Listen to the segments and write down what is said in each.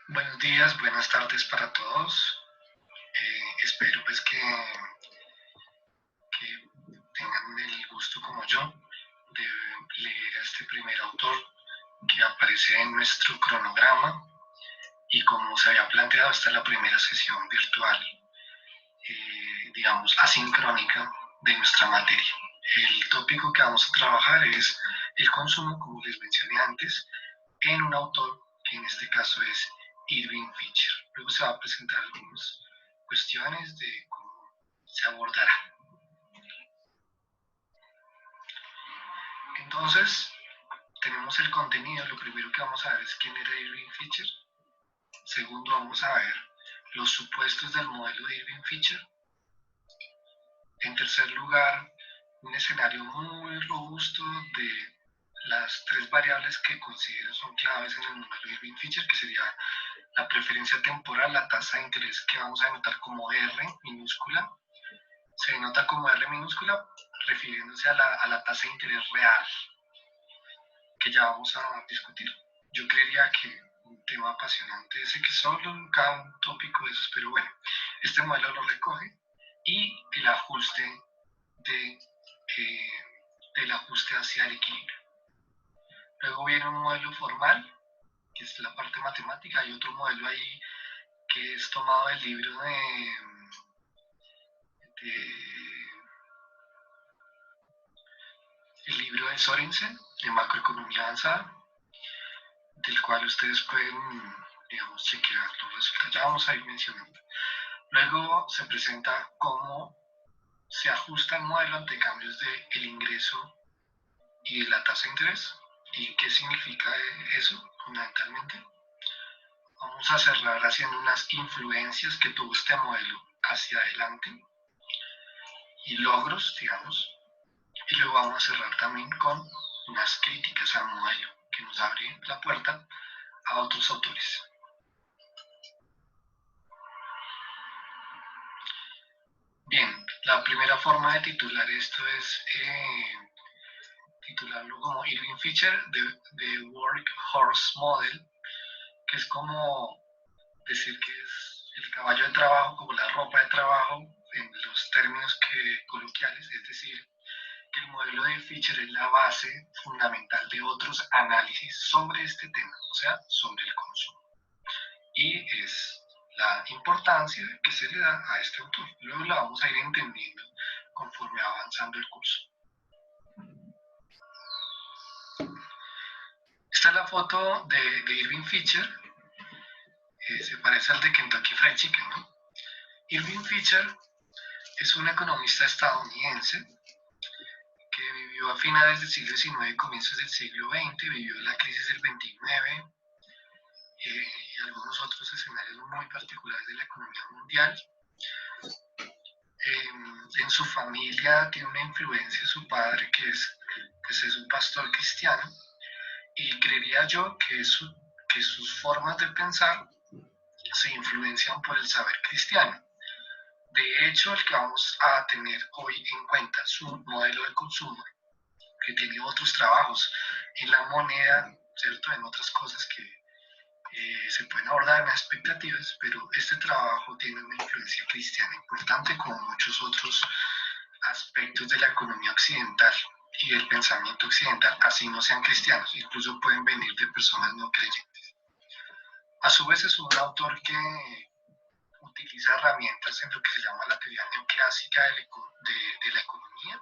Buenos días, buenas tardes para todos. Espero pues que tengan el gusto como yo de leer a este primer autor que aparece en nuestro cronograma y como se había planteado esta es la primera sesión virtual, digamos asincrónica de nuestra materia. El tópico que vamos a trabajar es el consumo, como les mencioné antes, en un autor que en este caso es Irving Fisher. Luego se va a presentar algunas cuestiones de cómo se abordará. Entonces, tenemos el contenido. Lo primero que vamos a ver es quién era Irving Fisher. Segundo, vamos a ver los supuestos del modelo de Irving Fisher. En tercer lugar, un escenario muy robusto de las tres variables que considero son claves en el modelo de Irving Fisher, que sería la preferencia temporal, la tasa de interés que vamos a denotar como R minúscula, se denota como R minúscula refiriéndose a la tasa de interés real, que ya vamos a discutir. Yo creería que un tema apasionante ese, que solo en cada un tópico de esos, pero bueno, este modelo lo recoge, y el ajuste del ajuste hacia el equilibrio. Luego viene un modelo formal, que es la parte matemática. Hay otro modelo ahí que es tomado del libro el libro de Sorensen, de macroeconomía avanzada, del cual ustedes pueden, digamos, chequear los resultados. Ya vamos a ir mencionando. Luego se presenta cómo se ajusta el modelo ante cambios del ingreso y de la tasa de interés, y qué significa eso fundamentalmente. Vamos a cerrar haciendo unas influencias que tuvo este modelo hacia adelante y logros, digamos, y luego vamos a cerrar también con unas críticas al modelo que nos abre la puerta a otros autores. Bien, la primera forma de titular esto es titularlo como Irving Fisher, The Workhorse Model, que es como decir que es el caballo de trabajo, como la ropa de trabajo en los términos coloquiales, es decir, que el modelo de Fisher es la base fundamental de otros análisis sobre este tema, o sea, sobre el consumo. Y es la importancia que se le da a este autor. Luego la vamos a ir entendiendo conforme va avanzando el curso. Esta es la foto de Irving Fisher. Se parece al de Kentucky Fried Chicken, ¿no? Irving Fisher es un economista estadounidense que vivió a finales del siglo XIX y comienzos del siglo XX, vivió la crisis del 29 y algunos otros escenarios muy particulares de la economía mundial. En su familia tiene una influencia su padre, que es un pastor cristiano, y creería yo que sus formas de pensar se influencian por el saber cristiano. De hecho, el que vamos a tener hoy en cuenta, su modelo de consumo, que tiene otros trabajos en la moneda, ¿cierto? En otras cosas que se pueden abordar en las expectativas, pero este trabajo tiene una influencia cristiana importante, como muchos otros aspectos de la economía occidental y del pensamiento occidental, así no sean cristianos, incluso pueden venir de personas no creyentes. A su vez es un autor que utiliza herramientas en lo que se llama la teoría neoclásica de la economía,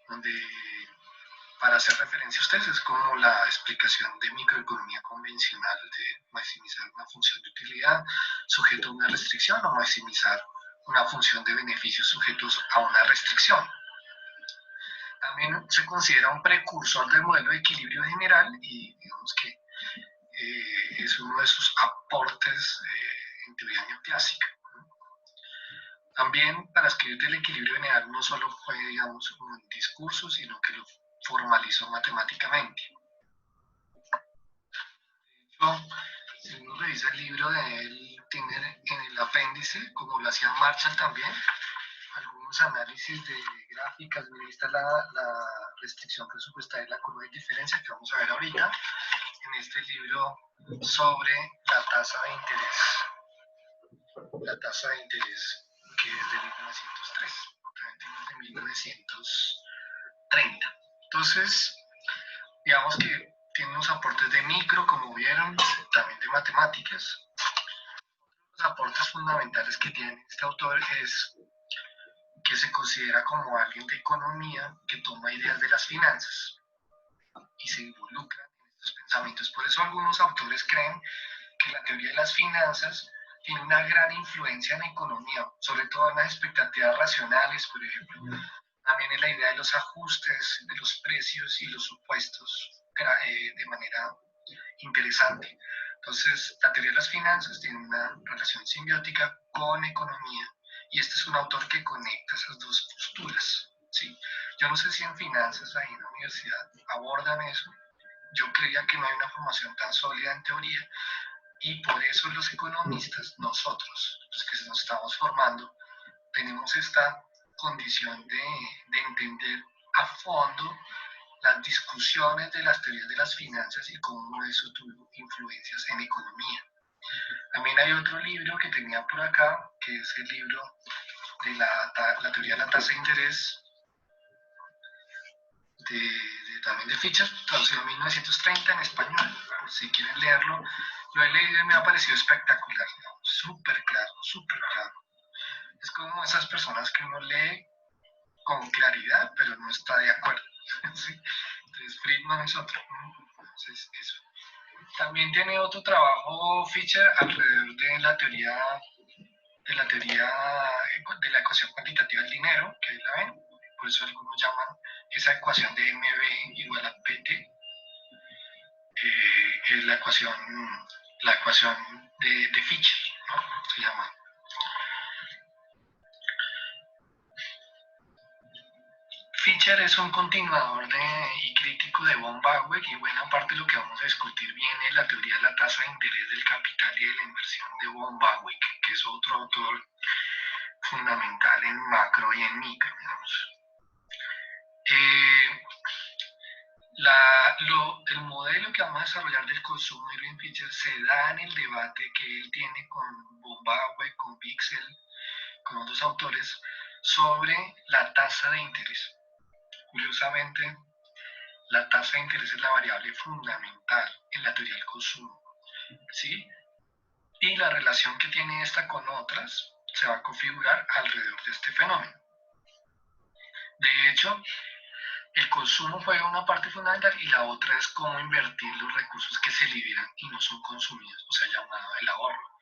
donde, para hacer referencia a ustedes, es como la explicación de microeconomía convencional, de maximizar una función de utilidad sujeto a una restricción o maximizar una función de beneficios sujetos a una restricción. También se considera un precursor del modelo de equilibrio general y digamos que es uno de sus aportes en teoría neoclásica. También para escribir del equilibrio general no solo fue, digamos, un discurso, sino que lo formalizó matemáticamente. De hecho, si uno revisa el libro de él, tiene en el apéndice, como lo hacía Marshall también, algunos análisis de gráficas. Esta es la restricción presupuestaria de la curva de diferencia que vamos a ver ahorita. en este libro sobre la tasa de interés. La tasa de interés, que es de 1903, de 1930. Entonces, digamos que tiene unos aportes de micro, como vieron, también de matemáticas. Los aportes fundamentales que tiene este autor es que se considera como alguien de economía que toma ideas de las finanzas y se involucra en estos pensamientos. Por eso algunos autores creen que la teoría de las finanzas tiene una gran influencia en la economía, sobre todo en las expectativas racionales, por ejemplo. También en la idea de los ajustes de los precios y los supuestos de manera interesante. Entonces, la teoría de las finanzas tiene una relación simbiótica con economía y este es un autor que conecta esas dos posturas. ¿Sí? Yo no sé si en finanzas ahí en la universidad abordan eso. Yo creía que no hay una formación tan sólida en teoría y por eso los economistas, nosotros, los que nos estamos formando, tenemos esta condición de entender a fondo las discusiones de las teorías de las finanzas y cómo eso tuvo influencias en economía. También hay otro libro que tenía por acá, que es el libro de la teoría de la tasa de interés, también de Fischer, traducido en 1930 en español, por si quieren leerlo. Lo he leído y me ha parecido espectacular, súper claro, súper claro. Es como esas personas que uno lee con claridad, pero no está de acuerdo. ¿Sí? Entonces Friedman es otro. Entonces, eso. También tiene otro trabajo Fischer alrededor de la teoría de la ecuación cuantitativa del dinero, que ahí la ven, por eso algunos llaman esa ecuación de MB igual a PT, es la ecuación de Fischer, ¿no? Se llama. Fischer es un continuador y crítico de von Bauer y buena parte de lo que vamos a discutir viene la teoría de la tasa de interés del capital y de la inversión de von Bauer, que es otro autor fundamental en macro y en micro, digamos. El modelo que vamos a desarrollar del consumo de Irving Fischer se da en el debate que él tiene con von Bauer, con Wicksell, con otros autores, sobre la tasa de interés. Curiosamente, la tasa de interés es la variable fundamental en la teoría del consumo, ¿sí? Y la relación que tiene esta con otras se va a configurar alrededor de este fenómeno. De hecho, el consumo juega una parte fundamental y la otra es cómo invertir los recursos que se liberan y no son consumidos, o sea, llamado el ahorro.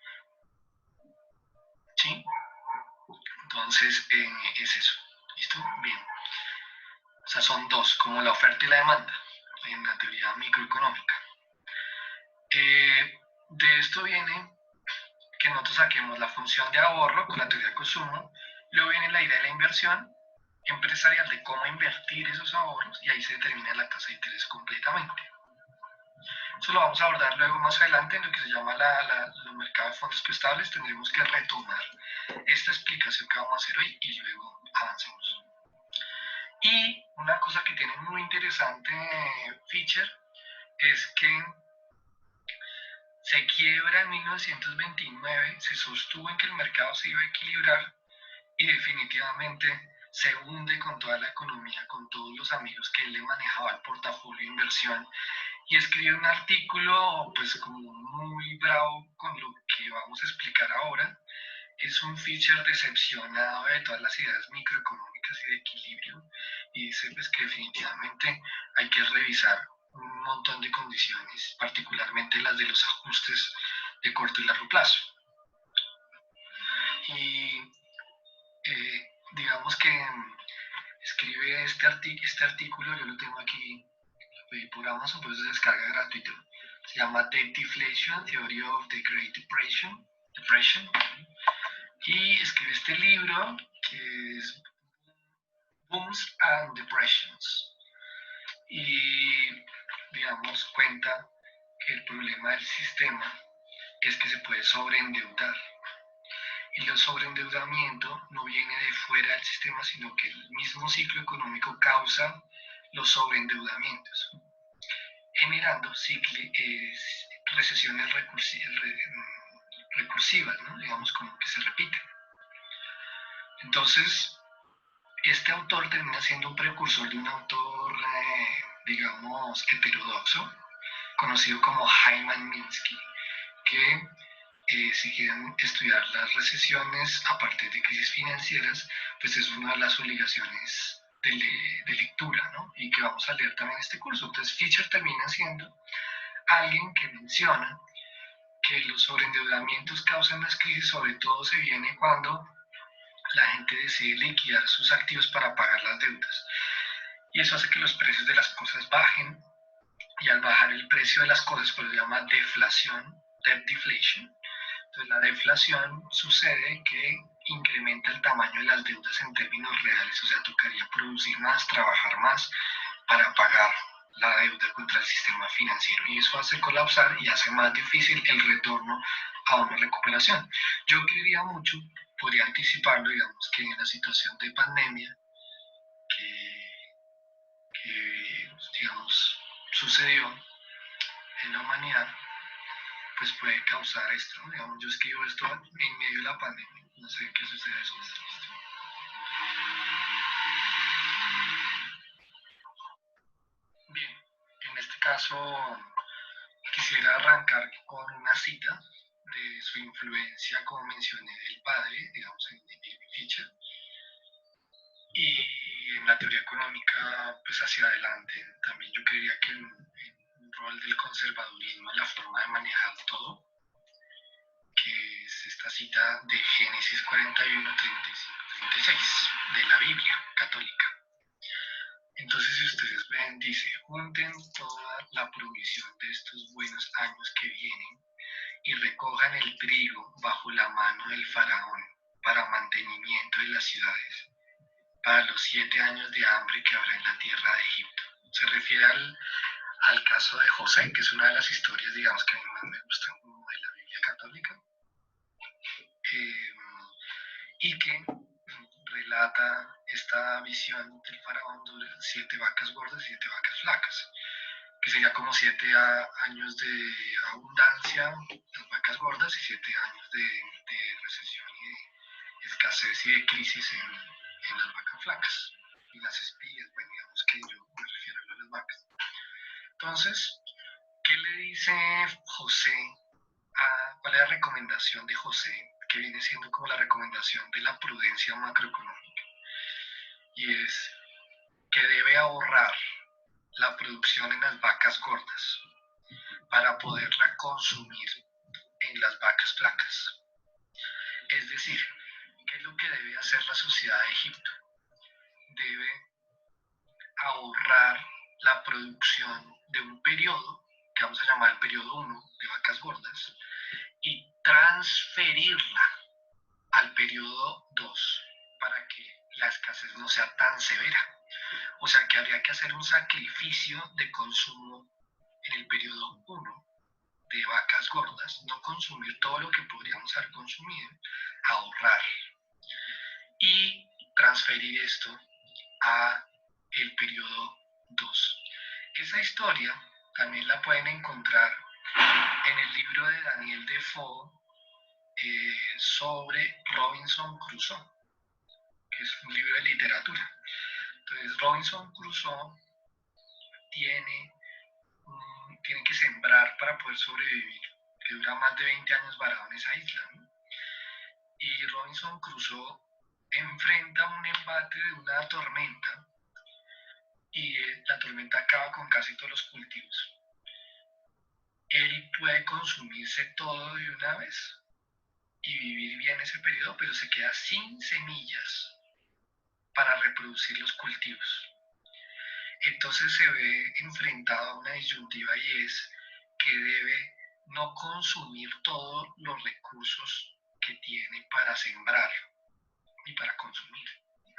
¿Sí? Entonces, es eso. ¿Listo? Bien. O sea, son dos, como la oferta y la demanda, en la teoría microeconómica. De esto viene que nosotros saquemos la función de ahorro con la teoría de consumo, luego viene la idea de la inversión empresarial de cómo invertir esos ahorros y ahí se determina la tasa de interés completamente. Eso lo vamos a abordar luego más adelante en lo que se llama los mercados de fondos prestables. Tendremos que retomar esta explicación que vamos a hacer hoy y luego avancemos. Y una cosa que tiene muy interesante Fischer es que se quiebra en 1929, se sostuvo en que el mercado se iba a equilibrar y definitivamente se hunde con toda la economía, con todos los amigos que él le manejaba el portafolio de inversión y escribe un artículo pues como muy bravo con lo que vamos a explicar ahora. Es un Fischer decepcionado de todas las ideas microeconómicas y de equilibrio y dice pues que definitivamente hay que revisar un montón de condiciones, particularmente las de los ajustes de corto y largo plazo. Y digamos que escribe este artículo, yo lo tengo aquí, lo pedí por Amazon, pues es descarga gratuito. Se llama The Deflation Theory of the Great Depression, y escribe este libro que es Booms and Depressions. Y, digamos, cuenta que el problema del sistema es que se puede sobreendeudar. Y el sobreendeudamiento no viene de fuera del sistema, sino que el mismo ciclo económico causa los sobreendeudamientos. generando recesiones recursivas, ¿no? Digamos como que se repiten. Entonces, este autor termina siendo un precursor de un autor, digamos, heterodoxo, conocido como Hyman Minsky, que si quieren estudiar las recesiones a partir de crisis financieras, pues es una de las obligaciones de lectura, ¿no? Y que vamos a leer también este curso. Entonces Fisher termina siendo alguien que menciona que los sobreendeudamientos causan las crisis, sobre todo se viene cuando la gente decide liquidar sus activos para pagar las deudas. Y eso hace que los precios de las cosas bajen, y al bajar el precio de las cosas, pues se llama deflación, debt deflation. Entonces la deflación sucede que incrementa el tamaño de las deudas en términos reales, o sea, tocaría producir más, trabajar más para pagar la deuda contra el sistema financiero, y eso hace colapsar y hace más difícil el retorno a una recuperación. Yo creería mucho, podría anticiparlo, digamos que en la situación de pandemia que digamos, sucedió en la humanidad, pues puede causar esto, ¿no? Digamos, yo escribo esto en medio de la pandemia, no sé qué sucede después. Bien, en este caso quisiera arrancar con una cita de su influencia, como mencioné, del padre, digamos, en Fischer, y en la teoría económica, pues hacia adelante. También yo creería que el rol del conservadurismo en la forma de manejar todo, que es esta cita de Génesis 41, 35, 36, de la Biblia católica. Entonces, si ustedes ven, dice: junten toda la provisión de estos buenos años que vienen y recojan el trigo bajo la mano del faraón para mantenimiento de las ciudades, para los 7 años de hambre que habrá en la tierra de Egipto. Se refiere al caso de José, que es una de las historias, digamos, que a mí más me gustan como de la Biblia católica, y que relata esta visión del faraón de 7 vacas gordas y 7 vacas flacas, que sería como 7 años de abundancia, las vacas gordas, y 7 años de recesión y de escasez y de crisis en las vacas flacas. Y las espías, bueno, digamos que yo me refiero a las vacas. Entonces, ¿qué le dice José? ¿Cuál es la recomendación de José, que viene siendo como la recomendación de la prudencia macroeconómica? Y es que debe ahorrar la producción en las vacas gordas para poderla consumir en las vacas flacas. Es decir, ¿qué es lo que debe hacer la sociedad de Egipto? Debe ahorrar la producción de un periodo, que vamos a llamar el periodo 1 de vacas gordas, y transferirla al periodo 2 para que la escasez no sea tan severa. O sea que habría que hacer un sacrificio de consumo en el periodo 1 de vacas gordas, no consumir todo lo que podríamos haber consumido, ahorrar y transferir esto a el periodo 2. Esa historia también la pueden encontrar en el libro de Daniel Defoe sobre Robinson Crusoe, que es un libro de literatura. Entonces Robinson Crusoe tiene que sembrar para poder sobrevivir, que dura más de 20 años varado en esa isla, ¿no? Y Robinson Crusoe enfrenta un embate de una tormenta, y la tormenta acaba con casi todos los cultivos. Él puede consumirse todo de una vez y vivir bien ese periodo, pero se queda sin semillas para reproducir los cultivos. Entonces se ve enfrentado a una disyuntiva, y es que debe no consumir todos los recursos que tiene para sembrar y para consumir,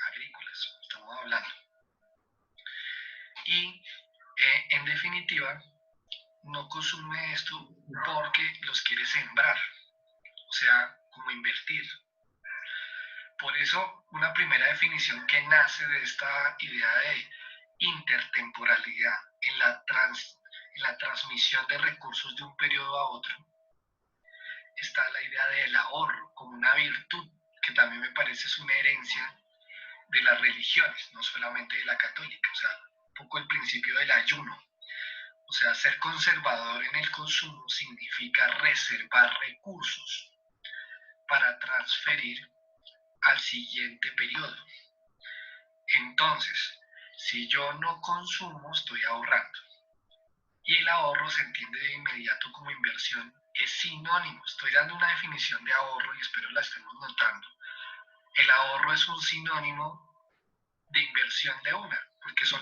agrícolas, estamos hablando. Y en definitiva, no consume esto porque los quiere sembrar, o sea, como invertir. Por eso, una primera definición que nace de esta idea de intertemporalidad en la transmisión de recursos de un periodo a otro, está la idea del ahorro como una virtud, que también me parece es una herencia de las religiones, no solamente de la católica, o sea, un poco el principio del ayuno. O sea, ser conservador en el consumo significa reservar recursos para transferir al siguiente periodo. Entonces, si yo no consumo, estoy ahorrando. Y el ahorro se entiende de inmediato como inversión. Es sinónimo. Estoy dando una definición de ahorro y espero la estemos notando. El ahorro es un sinónimo de inversión de una, porque esta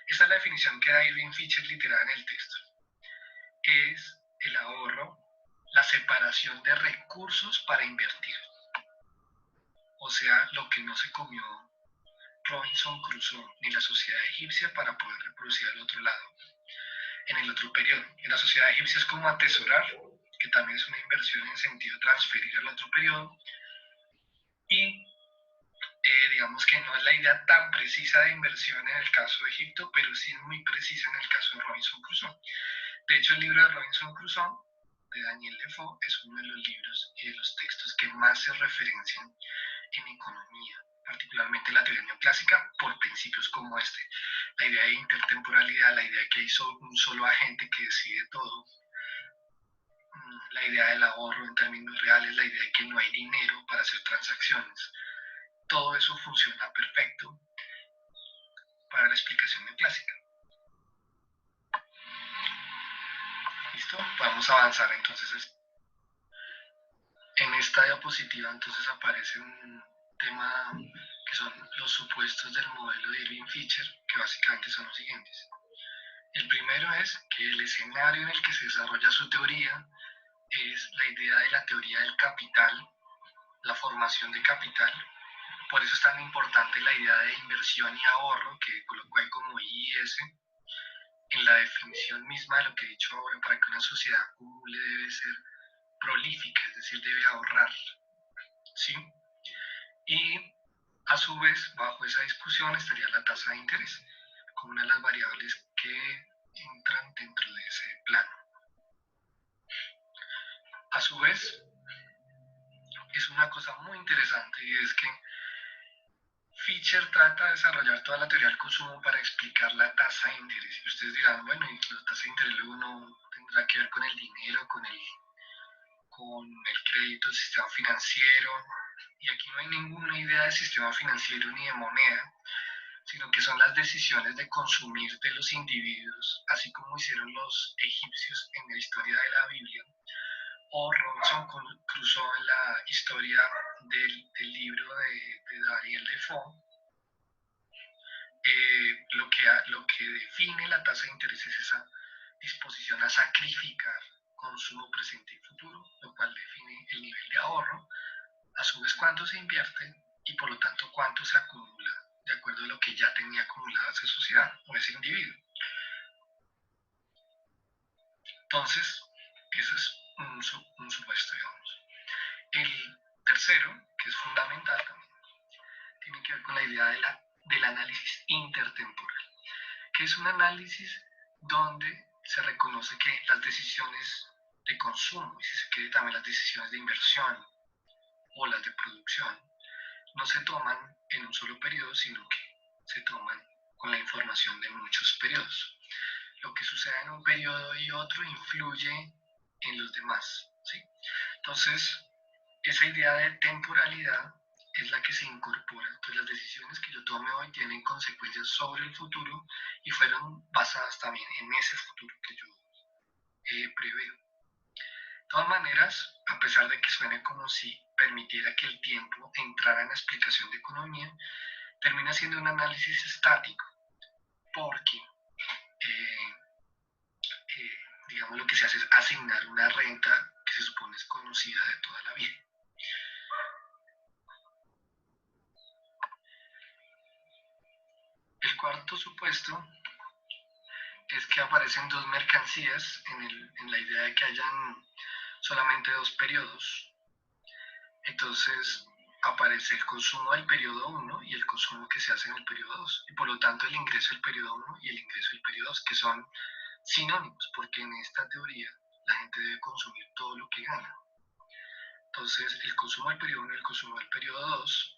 es la definición que da Irving Fisher literal en el texto. Es el ahorro, la separación de recursos para invertir. O sea, lo que no se comió Robinson Crusoe ni la sociedad egipcia para poder reproducir al otro lado, en el otro periodo. En la sociedad egipcia es como atesorar, que también es una inversión en sentido de transferir al otro periodo. Y digamos que no es la idea tan precisa de inversión en el caso de Egipto, pero sí es muy precisa en el caso de Robinson Crusoe. De hecho, el libro de Robinson Crusoe, de Daniel Defoe, es uno de los libros y de los textos que más se referencian en economía, particularmente la teoría neoclásica, por principios como este. La idea de intertemporalidad, la idea de que hay un solo agente que decide todo, la idea del ahorro en términos reales, la idea de que no hay dinero para hacer transacciones. Todo eso funciona perfecto para la explicación neoclásica. ¿Listo? Podemos avanzar entonces. En esta diapositiva entonces aparece un tema que son los supuestos del modelo de Irving Fisher, que básicamente son los siguientes. El primero es que el escenario en el que se desarrolla su teoría es la idea de la teoría del capital, la formación de capital. Por eso es tan importante la idea de inversión y ahorro, que colocó ahí como IIS, en la definición misma de lo que he dicho ahora. Para que una sociedad acumule debe ser prolífica, es decir, debe ahorrar, ¿sí? Y a su vez, bajo esa discusión estaría la tasa de interés, como una de las variables que entran dentro de ese plano. A su vez, es una cosa muy interesante y es que Fisher trata de desarrollar toda la teoría del consumo para explicar la tasa de interés. Y ustedes dirán, bueno, y la tasa de interés luego no tendrá que ver con el dinero, con el crédito, el sistema financiero. Y aquí no hay ninguna idea de sistema financiero ni de moneda, sino que son las decisiones de consumir de los individuos, así como hicieron los egipcios en la historia de la Biblia, o Robinson Crusoe en la historia del libro de Daniel Defoe. Lo que define la tasa de interés es esa disposición a sacrificar consumo presente y futuro, lo cual define el nivel de ahorro, a su vez cuánto se invierte y por lo tanto cuánto se acumula de acuerdo a lo que ya tenía acumulada esa sociedad o ese individuo. Entonces, eso es un supuesto, digamos. El tercero, que es fundamental también, tiene que ver con la idea del análisis intertemporal, que es un análisis donde se reconoce que las decisiones de consumo, y si se quiere también las decisiones de inversión o las de producción, no se toman en un solo periodo, sino que se toman con la información de muchos periodos. Lo que sucede en un periodo y otro influye en los demás, ¿sí? Entonces, esa idea de temporalidad es la que se incorpora. Entonces, las decisiones que yo tome hoy tienen consecuencias sobre el futuro y fueron basadas también en ese futuro que yo preveo. De todas maneras, a pesar de que suene como si permitiera que el tiempo entrara en la explicación de economía, termina siendo un análisis estático, porque digamos lo que se hace es asignar una renta que se supone es conocida de toda la vida. El cuarto supuesto es que aparecen dos mercancías en la idea de que hayan solamente dos periodos. Entonces aparece el consumo del periodo 1 y el consumo que se hace en el periodo 2, y por lo tanto el ingreso del periodo 1 y el ingreso del periodo 2, que son sinónimos, porque en esta teoría la gente debe consumir todo lo que gana. Entonces, el consumo del periodo 1 y el consumo del periodo 2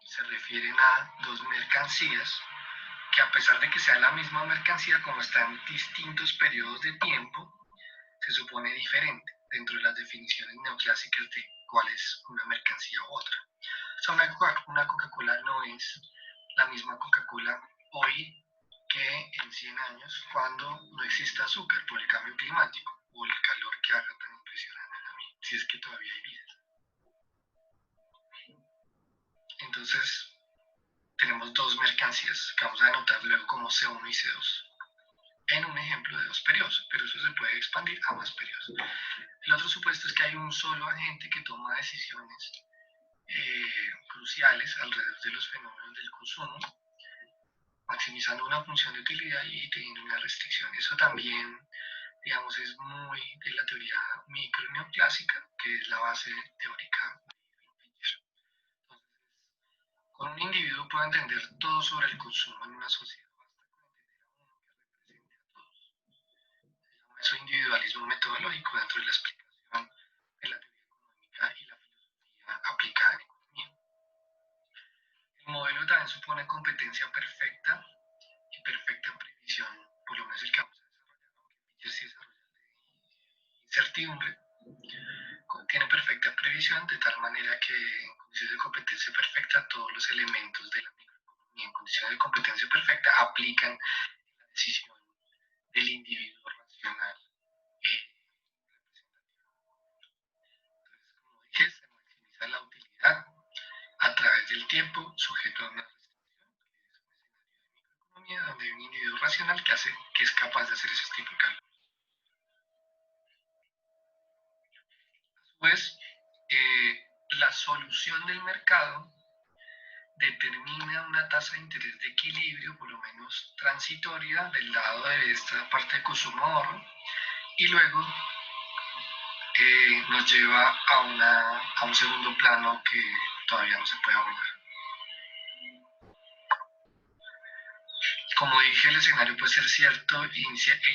se refieren a dos mercancías que, a pesar de que sea la misma mercancía, como está en distintos periodos de tiempo, se supone diferente dentro de las definiciones neoclásicas de cuál es una mercancía u otra. O sea, una Coca-Cola no es la misma Coca-Cola hoy que en 100 años, cuando no exista azúcar por el cambio climático o el calor que haga tan impresionante a mí, si es que todavía hay vida. Entonces, tenemos dos mercancías que vamos a anotar luego como C1 y C2 en un ejemplo de dos periodos, pero eso se puede expandir a más periodos. El otro supuesto es que hay un solo agente que toma decisiones cruciales alrededor de los fenómenos del consumo, maximizando una función de utilidad y teniendo una restricción. Eso también, digamos, es muy de la teoría micro-neoclásica, que es la base teórica de Fischer. Entonces, con un individuo puede entender todo sobre el consumo en una sociedad, basta con entender a uno que represente a todos. Se llama eso individualismo metodológico dentro de la explicación de la teoría económica y la filosofía aplicada en economía. El modelo también supone competencia perfecta y perfecta previsión, por lo menos el que vamos a desarrollar, aunque Fischer sí desarrolla de incertidumbre, tiene perfecta previsión de tal manera que en condiciones de competencia perfecta todos los elementos de la microeconomía en condiciones de competencia perfecta aplican en la decisión del individuo racional representativo. Entonces, como dije, se maximiza la utilidad a través del tiempo sujeto a una restricción, que es un escenario de microeconomía donde hay un individuo racional que es capaz de hacer esos tipos de cálculos. Pues la solución del mercado determina una tasa de interés de equilibrio, por lo menos transitoria, del lado de esta parte de consumo ahorro, y luego nos lleva a un segundo plano que todavía no se puede abordar. Como dije, el escenario puede ser cierto e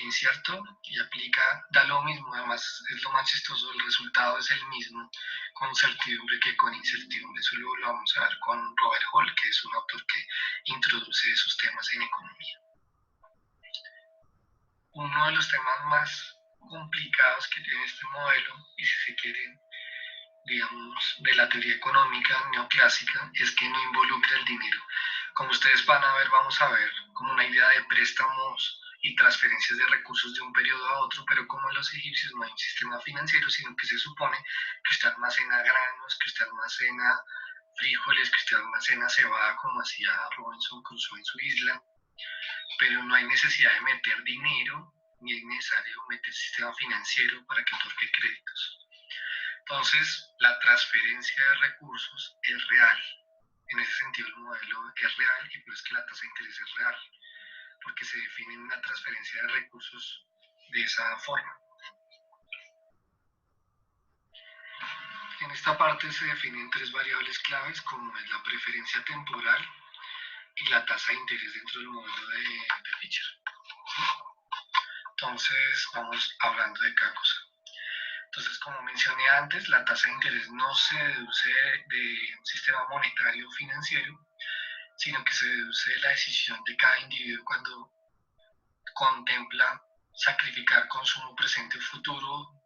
incierto y da lo mismo, además es lo más chistoso, el resultado es el mismo con certidumbre que con incertidumbre. Eso luego lo vamos a ver con Robert Hall, que es un autor que introduce esos temas en economía. Uno de los temas más complicados que tiene este modelo, y si se quiere, digamos, de la teoría económica neoclásica, es que no involucra el dinero. Como ustedes van a ver, vamos a ver como una idea de préstamos y transferencias de recursos de un periodo a otro, pero como en los egipcios no hay un sistema financiero, sino que se supone que usted almacena granos, que usted almacena frijoles, que usted almacena cebada, como hacía Robinson Crusoe en su isla, pero no hay necesidad de meter dinero, ni es necesario meter sistema financiero para que otorgue créditos. Entonces, la transferencia de recursos es real. En ese sentido, el modelo es real y pues que la tasa de interés es real, porque se define una transferencia de recursos de esa forma. En esta parte se definen tres variables claves, como es la preferencia temporal y la tasa de interés dentro del modelo de Fischer. Entonces, vamos hablando de cada cosa. Entonces, como mencioné antes, la tasa de interés no se deduce de un sistema monetario financiero, sino que se deduce de la decisión de cada individuo cuando contempla sacrificar consumo presente o futuro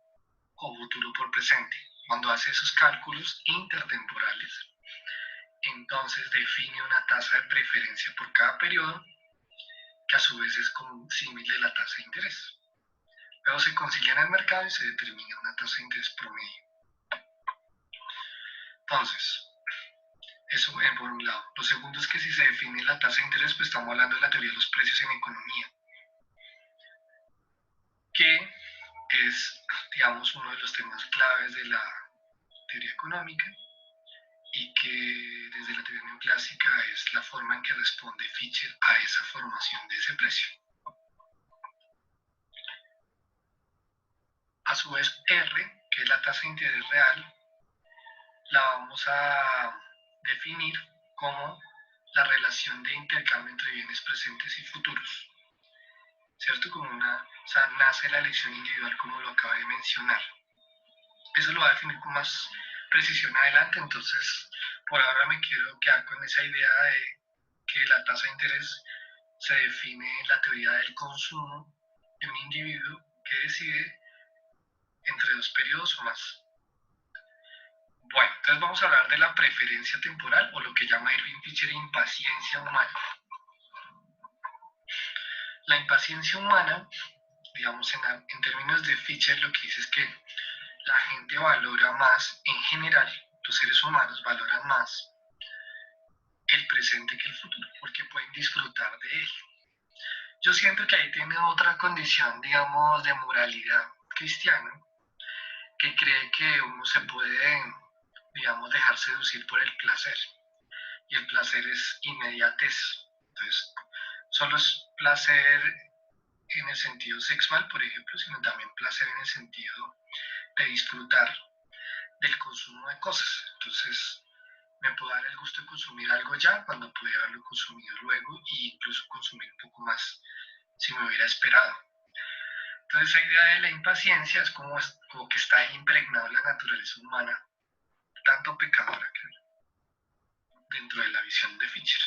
por presente. Cuando hace esos cálculos intertemporales, entonces define una tasa de preferencia por cada periodo, que a su vez es símil de la tasa de interés. Luego se concilia en el mercado y se determina una tasa de interés promedio. Entonces, eso por un lado. Lo segundo es que si se define la tasa de interés, pues estamos hablando de la teoría de los precios en economía, que es, digamos, uno de los temas claves de la teoría económica y que desde la teoría neoclásica es la forma en que responde Fischer a esa formación de ese precio. A su vez, R, que es la tasa de interés real, la vamos a definir como la relación de intercambio entre bienes presentes y futuros. ¿cierto? O sea, nace la elección individual como lo acabo de mencionar. Eso lo va a definir con más precisión adelante, entonces por ahora me quiero quedar con esa idea de que la tasa de interés se define en la teoría del consumo de un individuo que decide entre dos periodos o más. Bueno, entonces vamos a hablar de la preferencia temporal o lo que llama Irving Fisher impaciencia humana. La impaciencia humana, digamos en términos de Fisher, lo que dice es que la gente valora más, en general, los seres humanos valoran más el presente que el futuro, porque pueden disfrutar de él. Yo siento que ahí tiene otra condición, digamos, de moralidad cristiana, que cree que uno se puede, digamos, dejar seducir por el placer. Y el placer es inmediatez. Entonces, solo es placer en el sentido sexual, por ejemplo, sino también placer en el sentido de disfrutar del consumo de cosas. Entonces, me puedo dar el gusto de consumir algo ya cuando pude haberlo consumido luego e incluso consumir un poco más si me hubiera esperado. Entonces, esa idea de la impaciencia es como que está ahí impregnado en la naturaleza humana, tanto pecadora que dentro de la visión de Fisher.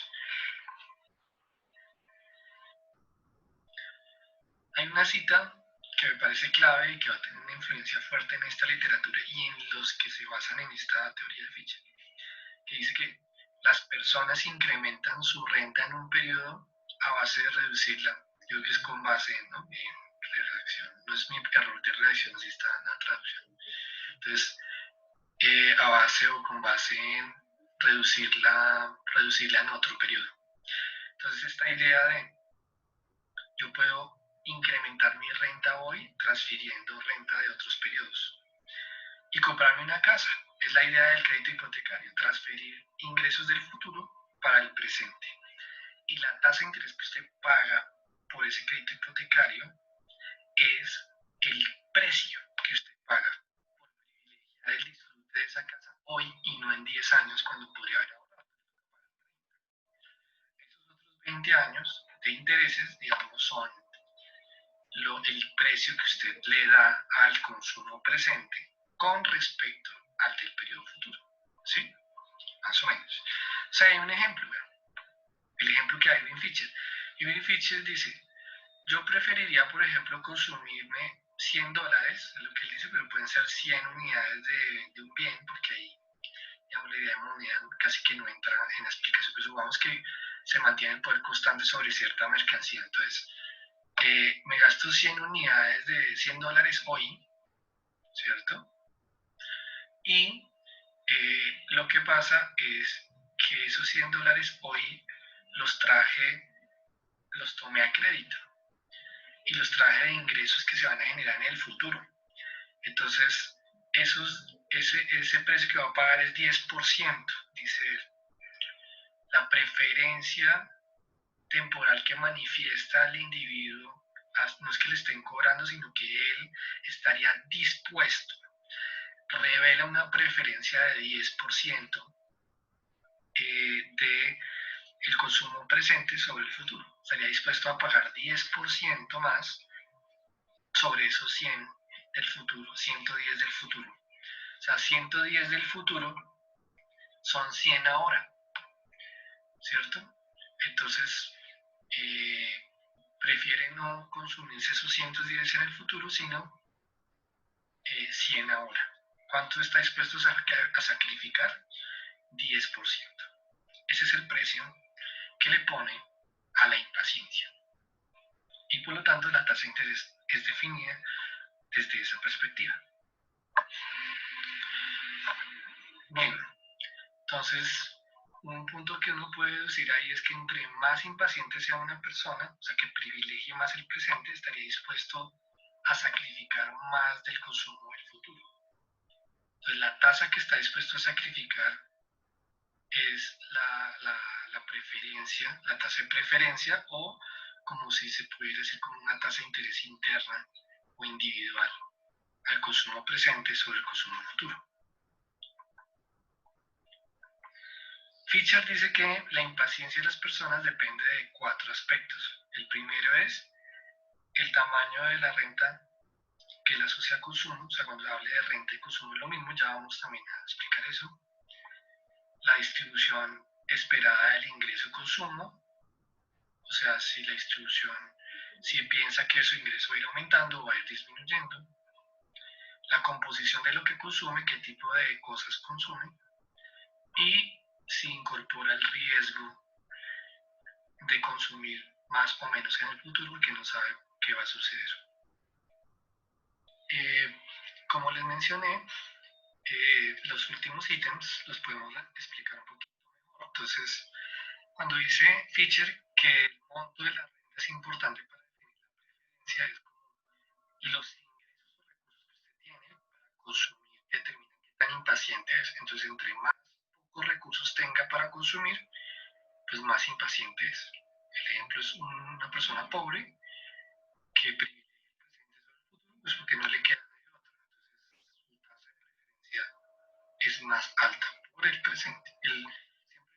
Hay una cita que me parece clave y que va a tener una influencia fuerte en esta literatura y en los que se basan en esta teoría de Fisher, que dice que las personas incrementan su renta en un periodo a base de reducirla. Yo creo que es con base en redacción, no es mi error de redacción, si está en la traducción. Entonces, a base o con base en reducirla en otro periodo. Entonces, esta idea de yo puedo incrementar mi renta hoy transfiriendo renta de otros periodos y comprarme una casa. Es la idea del crédito hipotecario, transferir ingresos del futuro para el presente. Y la tasa de interés que usted paga por ese crédito hipotecario es el precio que usted paga por privilegiar el disfrute de esa casa hoy y no en 10 años cuando podría haber ahorrado. Esos otros 20 años de intereses, digamos, son el precio que usted le da al consumo presente con respecto al del periodo futuro. ¿Sí? Más o menos. O sea, hay un ejemplo, ¿verdad? El ejemplo que hay Irving Fisher. Irving Fisher dice, yo preferiría, por ejemplo, consumirme $100, es lo que él dice, pero pueden ser 100 unidades de un bien, porque ahí digamos, la idea de moneda casi que no entra en la explicación, pero supongamos que se mantiene el poder constante sobre cierta mercancía. Entonces, me gasto 100 unidades de $100 hoy, ¿cierto? Y lo que pasa es que esos $100 hoy los tomé a crédito y los traje de ingresos que se van a generar en el futuro. Entonces, ese precio que va a pagar es 10%, dice él. La preferencia temporal que manifiesta el individuo no es que le estén cobrando, sino que él estaría dispuesto, revela una preferencia de 10% de el consumo presente sobre el futuro. Estaría dispuesto a pagar 10% más sobre esos 100 del futuro, 110 del futuro. O sea, 110 del futuro son 100 ahora, ¿cierto? Entonces, prefiere no consumirse esos 110 en el futuro, sino 100 ahora. ¿Cuánto está dispuesto a sacrificar? 10%. Ese es el precio que le pone a la impaciencia. Y por lo tanto la tasa de interés es definida desde esa perspectiva. Bien, entonces un punto que uno puede decir ahí es que entre más impaciente sea una persona, o sea que privilegie más el presente, estaría dispuesto a sacrificar más del consumo del futuro. Entonces la tasa que está dispuesto a sacrificar es la preferencia, la tasa de preferencia o como si se pudiera decir como una tasa de interés interna o individual al consumo presente sobre el consumo futuro. Fisher dice que la impaciencia de las personas depende de 4 aspectos. El primero es el tamaño de la renta que la asocia a consumo, o sea, cuando hable de renta y consumo es lo mismo, ya vamos también a explicar eso. La distribución esperada del ingreso-consumo, o sea, si la distribución, si piensa que su ingreso va a ir aumentando o va a ir disminuyendo. La composición de lo que consume, qué tipo de cosas consume, y si incorpora el riesgo de consumir más o menos en el futuro porque no sabe qué va a suceder. Como les mencioné, los últimos ítems los podemos explicar un poquito mejor. Entonces, cuando dice Fisher que el monto de la renta es importante para definir la preferencia, es como los ingresos o recursos que usted tiene para consumir determinan qué tan impaciente es. Entonces, entre más pocos recursos tenga para consumir, pues más impaciente es. El ejemplo es una persona pobre que privilegia el presente sobre el futuro, pues porque no le queda de otra. Entonces, su tasa de preferencia es más alta por el presente. Siempre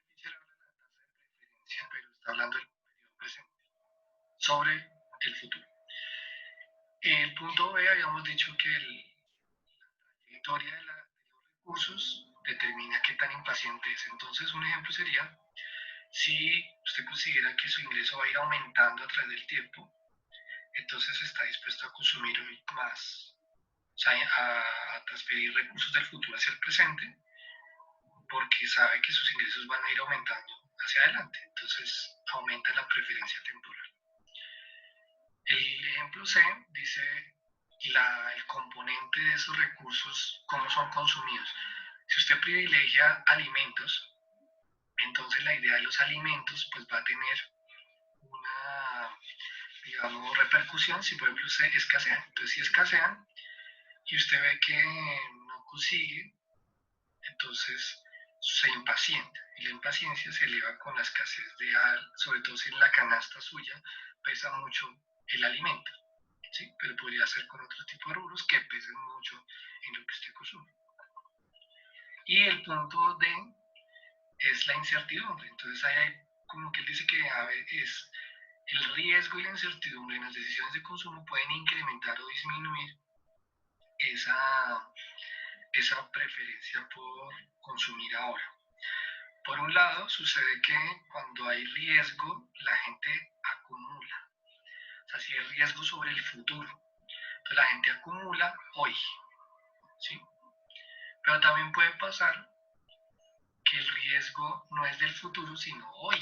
Fischer habla de la tasa de preferencia, pero está hablando del periodo presente sobre el futuro. El punto B, habíamos dicho que la trayectoria de los recursos determina qué tan impaciente es. Entonces, un ejemplo sería, si usted considera que su ingreso va a ir aumentando a través del tiempo, entonces está dispuesto a consumir más, o sea, a transferir recursos del futuro hacia el presente, porque sabe que sus ingresos van a ir aumentando hacia adelante. Entonces, aumenta la preferencia temporal. El ejemplo C dice el componente de esos recursos, cómo son consumidos. Si usted privilegia alimentos, entonces la idea de los alimentos pues va a tener una, digamos, repercusión si por ejemplo se escasean. Entonces si escasean y usted ve que no consigue, entonces se impacienta y la impaciencia se eleva con la escasez sobre todo si en la canasta suya pesa mucho el alimento, ¿sí? Pero podría ser con otro tipo de rubros que pesen mucho en lo que usted consume. Y el punto D es la incertidumbre. Entonces ahí hay como que él dice que a veces el riesgo y la incertidumbre en las decisiones de consumo pueden incrementar o disminuir esa preferencia por consumir ahora. Por un lado, sucede que cuando hay riesgo, la gente acumula. O sea, si hay riesgo sobre el futuro, entonces la gente acumula hoy, ¿sí? Pero también puede pasar que el riesgo no es del futuro, sino hoy.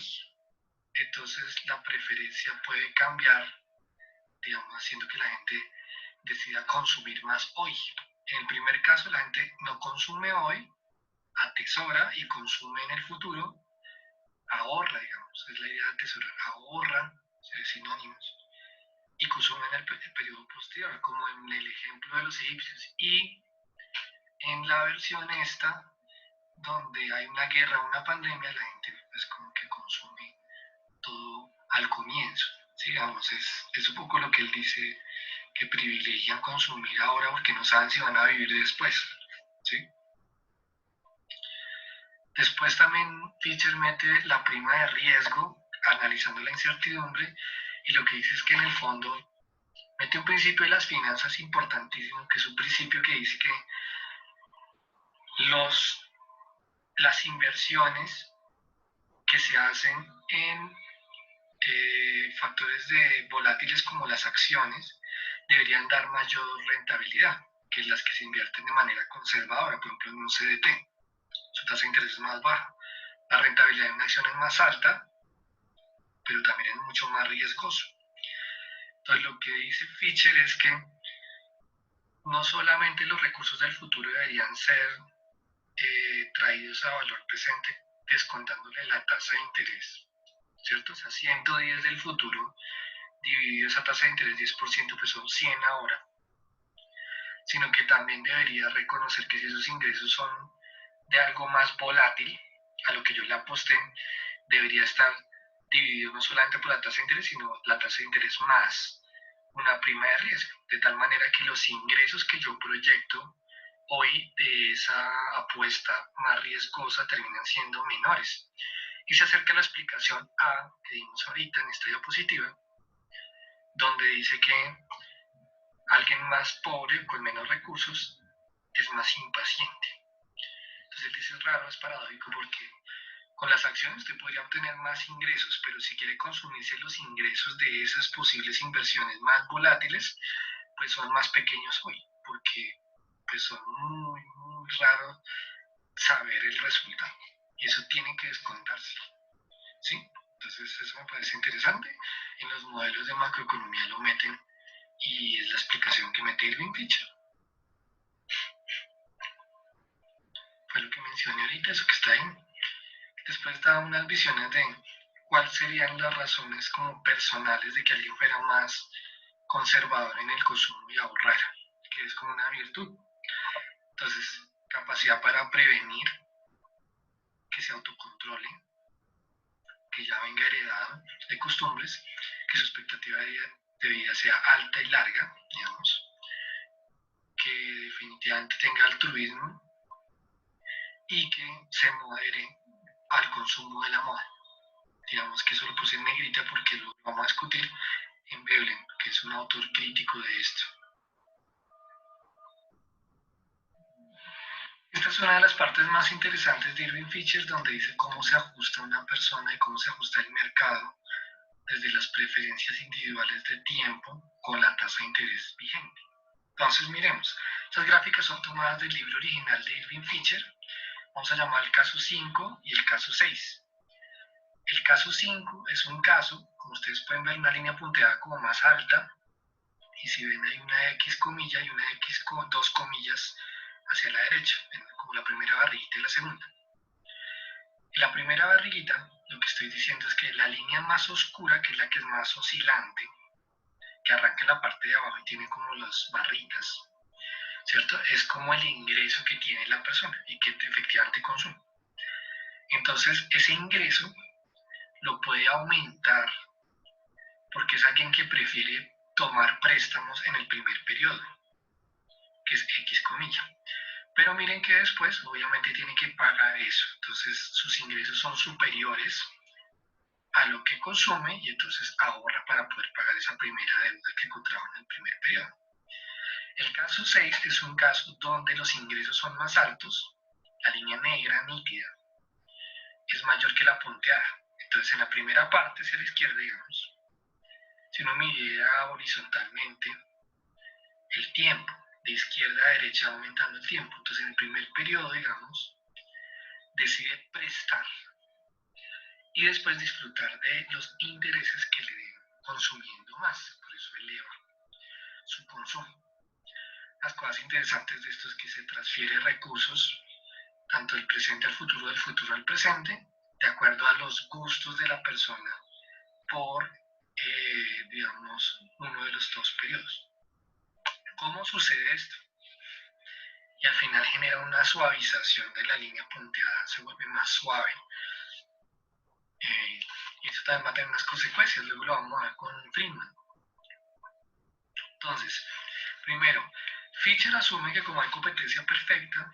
Entonces la preferencia puede cambiar, digamos, haciendo que la gente decida consumir más hoy. En el primer caso, la gente no consume hoy, atesora y consume en el futuro, ahorra, digamos, es la idea de atesorar, ahorra, sinónimos, y consume en el periodo posterior, como en el ejemplo de los egipcios. Y en la versión esta, donde hay una guerra, una pandemia, la gente pues como que consume todo al comienzo, ¿sí? Digamos, es un poco lo que él dice, que privilegian consumir ahora porque no saben si van a vivir después, ¿sí? Después también Fischer mete la prima de riesgo, analizando la incertidumbre, y lo que dice es que en el fondo mete un principio de las finanzas importantísimo, que es un principio que dice que las inversiones que se hacen en factores volátiles como las acciones deberían dar mayor rentabilidad que las que se invierten de manera conservadora, por ejemplo en un CDT. Su tasa de interés es más baja. La rentabilidad de una acción es más alta, pero también es mucho más riesgoso. Entonces lo que dice Fischer es que no solamente los recursos del futuro deberían ser traídos a valor presente descontándole la tasa de interés, ¿cierto? O sea, 110 del futuro dividido esa tasa de interés 10%, pues son 100 ahora, sino que también debería reconocer que si esos ingresos son de algo más volátil, a lo que yo le aposté, debería estar dividido no solamente por la tasa de interés, sino la tasa de interés más una prima de riesgo, de tal manera que los ingresos que yo proyecto hoy de esa apuesta más riesgosa terminan siendo menores. Y se acerca a la explicación A que dimos ahorita en esta diapositiva, donde dice que alguien más pobre o con menos recursos es más impaciente. Entonces él dice, es raro, es paradójico porque con las acciones usted podría obtener más ingresos, pero si quiere consumirse los ingresos de esas posibles inversiones más volátiles, pues son más pequeños hoy, porque pues son muy, muy raros saber el resultado. Y eso tiene que descontarse. ¿Sí? Entonces eso me parece interesante. En los modelos de macroeconomía lo meten y es la explicación que mete Irving Fisher. Fue lo que mencioné ahorita, eso que está ahí. Después da unas visiones de cuáles serían las razones como personales de que alguien fuera más conservador en el consumo y ahorrar, que es como una virtud. Entonces, capacidad para prevenir, que se autocontrole, que ya venga heredado de costumbres, que su expectativa de vida sea alta y larga, digamos, que definitivamente tenga altruismo y que se modere al consumo de la moda. Digamos que eso lo puse en negrita porque lo vamos a discutir en Veblen, que es un autor crítico de esto. Esta es una de las partes más interesantes de Irving Fisher, donde dice cómo se ajusta una persona y cómo se ajusta el mercado desde las preferencias individuales de tiempo con la tasa de interés vigente. Entonces, miremos, estas gráficas son tomadas del libro original de Irving Fisher. Vamos a llamar el caso 5 y el caso 6. El caso 5 es un caso, como ustedes pueden ver, una línea punteada como más alta, y si ven hay una X comilla y una X con 2 comillas hacia la derecha, como la primera barriguita y la segunda. En la primera barriguita, lo que estoy diciendo es que la línea más oscura, que es la que es más oscilante, que arranca en la parte de abajo y tiene como las barritas, ¿cierto? Es como el ingreso que tiene la persona y que efectivamente consume. Entonces, ese ingreso lo puede aumentar porque es alguien que prefiere tomar préstamos en el primer periodo, que es X comilla. Pero miren que después obviamente tiene que pagar eso, entonces sus ingresos son superiores a lo que consume y entonces ahorra para poder pagar esa primera deuda que contrajo en el primer periodo. El caso 6 es un caso donde los ingresos son más altos, la línea negra nítida es mayor que la punteada. Entonces en la primera parte hacia la izquierda, digamos, si uno mira horizontalmente el tiempo, de izquierda a derecha aumentando el tiempo, entonces en el primer periodo, digamos, decide prestar y después disfrutar de los intereses que le den consumiendo más, por eso eleva su consumo. Las cosas interesantes de esto es que se transfiere recursos tanto del presente al futuro, del futuro al presente, de acuerdo a los gustos de la persona por, digamos, uno de los dos periodos. ¿Cómo sucede esto? Y al final genera una suavización de la línea punteada, se vuelve más suave. Y eso también va a tener unas consecuencias, luego lo vamos a ver con Friedman. Entonces, primero, Fisher asume que como hay competencia perfecta,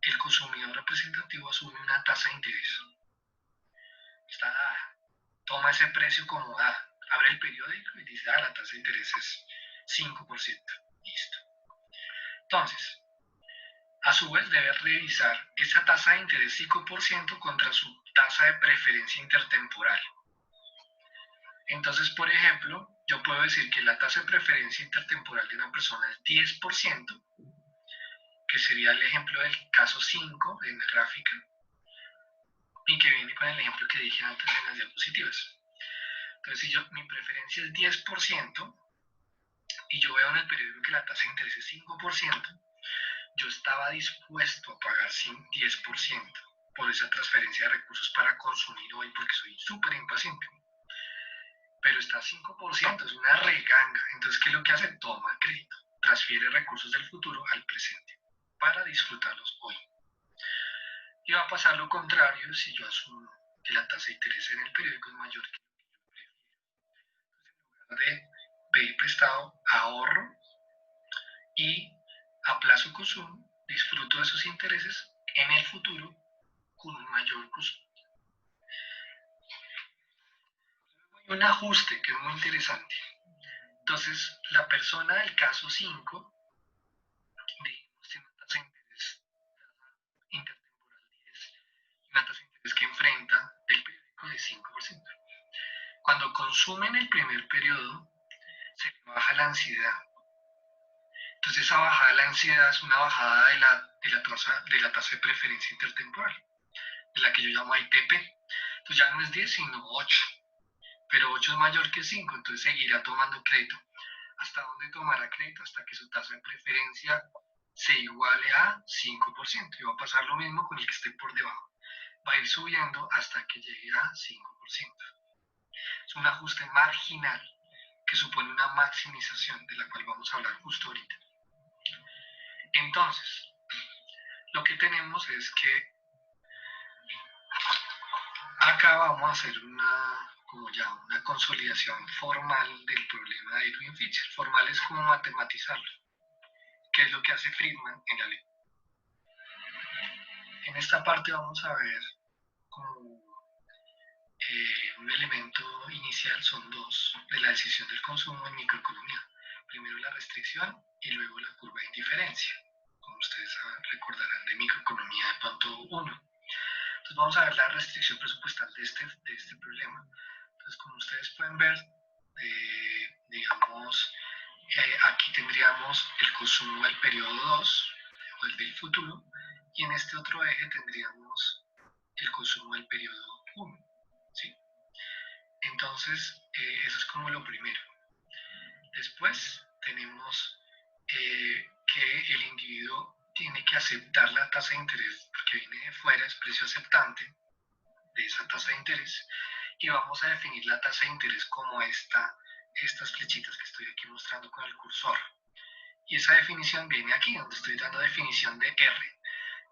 el consumidor representativo asume una tasa de interés. Está dada. Toma ese precio como dada. Abre el periódico y dice, la tasa de interés es 5%. Listo. Entonces, a su vez debe revisar esa tasa de interés 5% contra su tasa de preferencia intertemporal. Entonces, por ejemplo, yo puedo decir que la tasa de preferencia intertemporal de una persona es 10%, que sería el ejemplo del caso 5 en la gráfica, y que viene con el ejemplo que dije antes en las diapositivas. Entonces, si mi preferencia es 10% y yo veo en el periódico que la tasa de interés es 5%, yo estaba dispuesto a pagar 10% por esa transferencia de recursos para consumir hoy porque soy súper impaciente. Pero está 5%, es una reganga. Entonces, ¿qué es lo que hace? Toma crédito, transfiere recursos del futuro al presente para disfrutarlos hoy. Y va a pasar lo contrario si yo asumo que la tasa de interés en el periódico es mayor que lo que yo prefiero. Entonces, en lugar de pedir prestado, ahorro y a plazo consumo, disfruto de esos intereses en el futuro con un mayor costo. Hay un ajuste que es muy interesante. Entonces, la persona del caso 5, digamos, tiene una tasa de interés intertemporal 10 y una tasa de interés que enfrenta el periódico de 5%. Cuando consumen el primer periodo, se le baja la ansiedad. Entonces, esa bajada de la ansiedad es una bajada de la tasa de preferencia intertemporal, de la que yo llamo ITP. Entonces, ya no es 10, sino 8. Pero 8 es mayor que 5, entonces seguirá tomando crédito. ¿Hasta dónde tomará crédito? Hasta que su tasa de preferencia se iguale a 5%. Y va a pasar lo mismo con el que esté por debajo. Va a ir subiendo hasta que llegue a 5%. Es un ajuste marginal que supone una maximización, de la cual vamos a hablar justo ahorita. Entonces, lo que tenemos es que acá vamos a hacer como ya una consolidación formal del problema de Edwin-Fischer. Formal es como matematizarlo, que es lo que hace Friedman en la ley. En esta parte vamos a ver como un elemento inicial, son dos, de la decisión del consumo en microeconomía. Primero la restricción y luego la curva de indiferencia, como ustedes recordarán de microeconomía de punto 1. Entonces vamos a ver la restricción presupuestal de este problema. Entonces, como ustedes pueden ver, digamos, aquí tendríamos el consumo del periodo 2, o el del futuro, y en este otro eje tendríamos el consumo del periodo 1. ¿Sí? Entonces, eso es como lo primero. Después tenemos que el individuo tiene que aceptar la tasa de interés, porque viene de fuera, es precio aceptante de esa tasa de interés, y vamos a definir la tasa de interés como estas flechitas que estoy aquí mostrando con el cursor. Y esa definición viene aquí, donde estoy dando definición de R,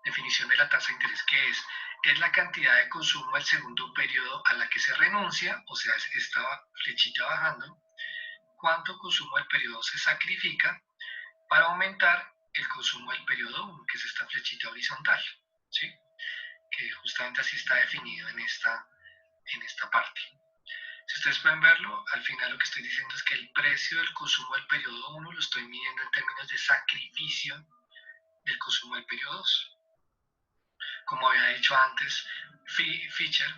definición de la tasa de interés, que es la cantidad de consumo del segundo periodo a la que se renuncia, o sea, esta flechita bajando, cuánto consumo del periodo se sacrifica para aumentar el consumo del periodo 1, que es esta flechita horizontal, ¿sí? Que justamente así está definido en esta parte. Si ustedes pueden verlo, al final lo que estoy diciendo es que el precio del consumo del periodo 1 lo estoy midiendo en términos de sacrificio del consumo del periodo 2. Como había dicho antes, Fischer,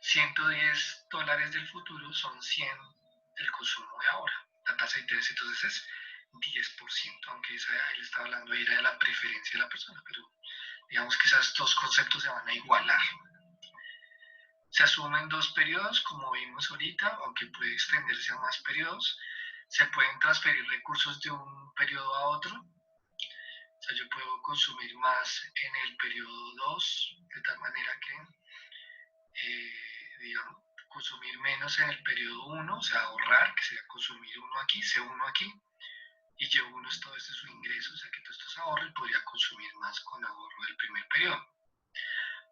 $110 del futuro son 100 del consumo de ahora. La tasa de interés entonces es 10%, aunque él estaba hablando era de la preferencia de la persona, pero digamos que esos dos conceptos se van a igualar. Se asumen dos periodos, como vimos ahorita, aunque puede extenderse a más periodos. Se pueden transferir recursos de un periodo a otro. O sea, yo puedo consumir más en el periodo 2, de tal manera que, digamos, consumir menos en el periodo 1, o sea, ahorrar, que sería consumir uno aquí, C1 aquí, y Y1 es todo este su ingreso, o sea, que todo esto es ahorro y podría consumir más con ahorro del primer periodo.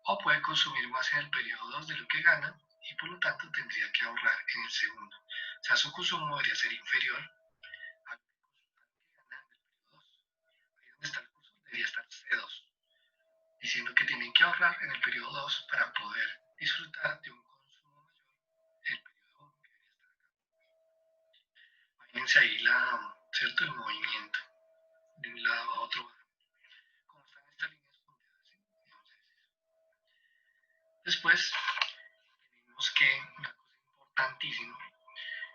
O puede consumir más en el periodo 2 de lo que gana y por lo tanto tendría que ahorrar en el segundo. O sea, su consumo debería ser inferior a lo que gana en el periodo 2. Ahí donde está el curso debería estar C2, diciendo que tienen que ahorrar en el periodo 2 para poder disfrutar de un consumo mayor en el periodo 1, que debería estar acá. Imagínense ahí ¿cierto? El movimiento de un lado a otro. Como están estas líneas punteadas, ¿sí? Después tenemos que una cosa importantísima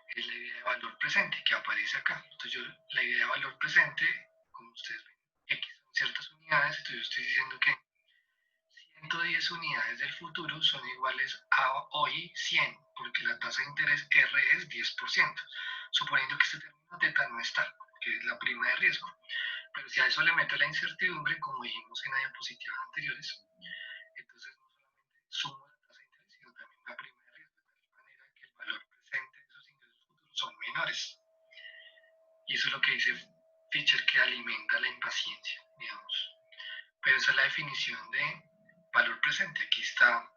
es la idea de valor presente que aparece acá. Entonces la idea de valor presente, como ustedes ven, X son ciertas unidades, entonces yo estoy diciendo que 110 unidades del futuro son iguales a hoy 100, porque la tasa de interés R es 10%, suponiendo que este término teta no está, que es la prima de riesgo. Pero si a eso le meto la incertidumbre, como dijimos en las diapositivas anteriores, entonces no solamente sumo la tasa de interés, sino también la prima de riesgo, de tal manera que el valor presente de esos ingresos futuros son menores. Y eso es lo que dice Fischer, que alimenta la impaciencia, digamos. Pero esa es la definición de valor presente. Aquí está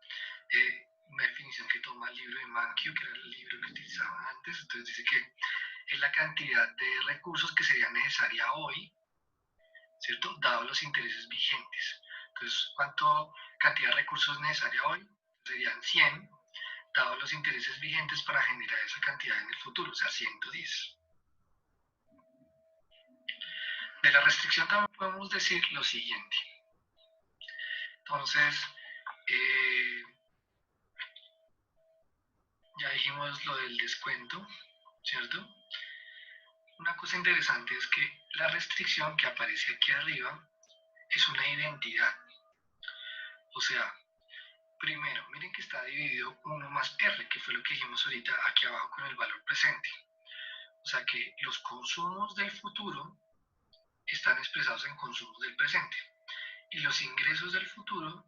una definición que toma el libro de Mankiw, que era el libro que utilizaba antes. Entonces dice que es la cantidad de recursos que sería necesaria hoy, ¿cierto? Dado los intereses vigentes. Entonces, ¿cuánto cantidad de recursos necesaria hoy? Serían 100, dado los intereses vigentes para generar esa cantidad en el futuro, o sea, 110. De la restricción también podemos decir lo siguiente. Entonces, ya dijimos lo del descuento, ¿cierto? Una cosa interesante es que la restricción que aparece aquí arriba es una identidad. O sea, primero, miren que está dividido 1 más R, que fue lo que dijimos ahorita aquí abajo con el valor presente. O sea que los consumos del futuro están expresados en consumos del presente y los ingresos del futuro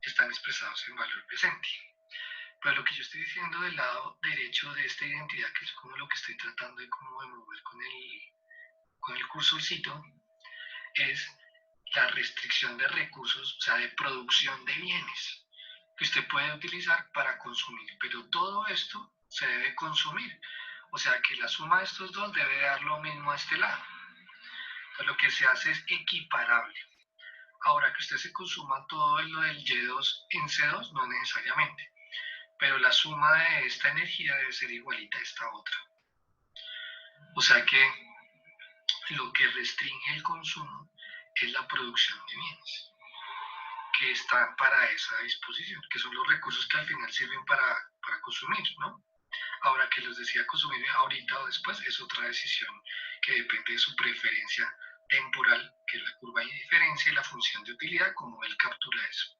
están expresados en valor presente. Pero lo que yo estoy diciendo del lado derecho de esta identidad, que es como lo que estoy tratando de mover con el cursorcito, es la restricción de recursos, o sea, de producción de bienes, que usted puede utilizar para consumir. Pero todo esto se debe consumir. O sea, que la suma de estos dos debe dar lo mismo a este lado. Entonces, lo que se hace es equiparable. Ahora, que usted se consuma todo lo del Y2 en C2, no necesariamente. Pero la suma de esta energía debe ser igualita a esta otra. O sea que lo que restringe el consumo es la producción de bienes, que está para esa disposición, que son los recursos que al final sirven para consumir, ¿no? Ahora, que los decida consumir ahorita o después es otra decisión que depende de su preferencia temporal, que es la curva de indiferencia, y la función de utilidad, como él captura eso.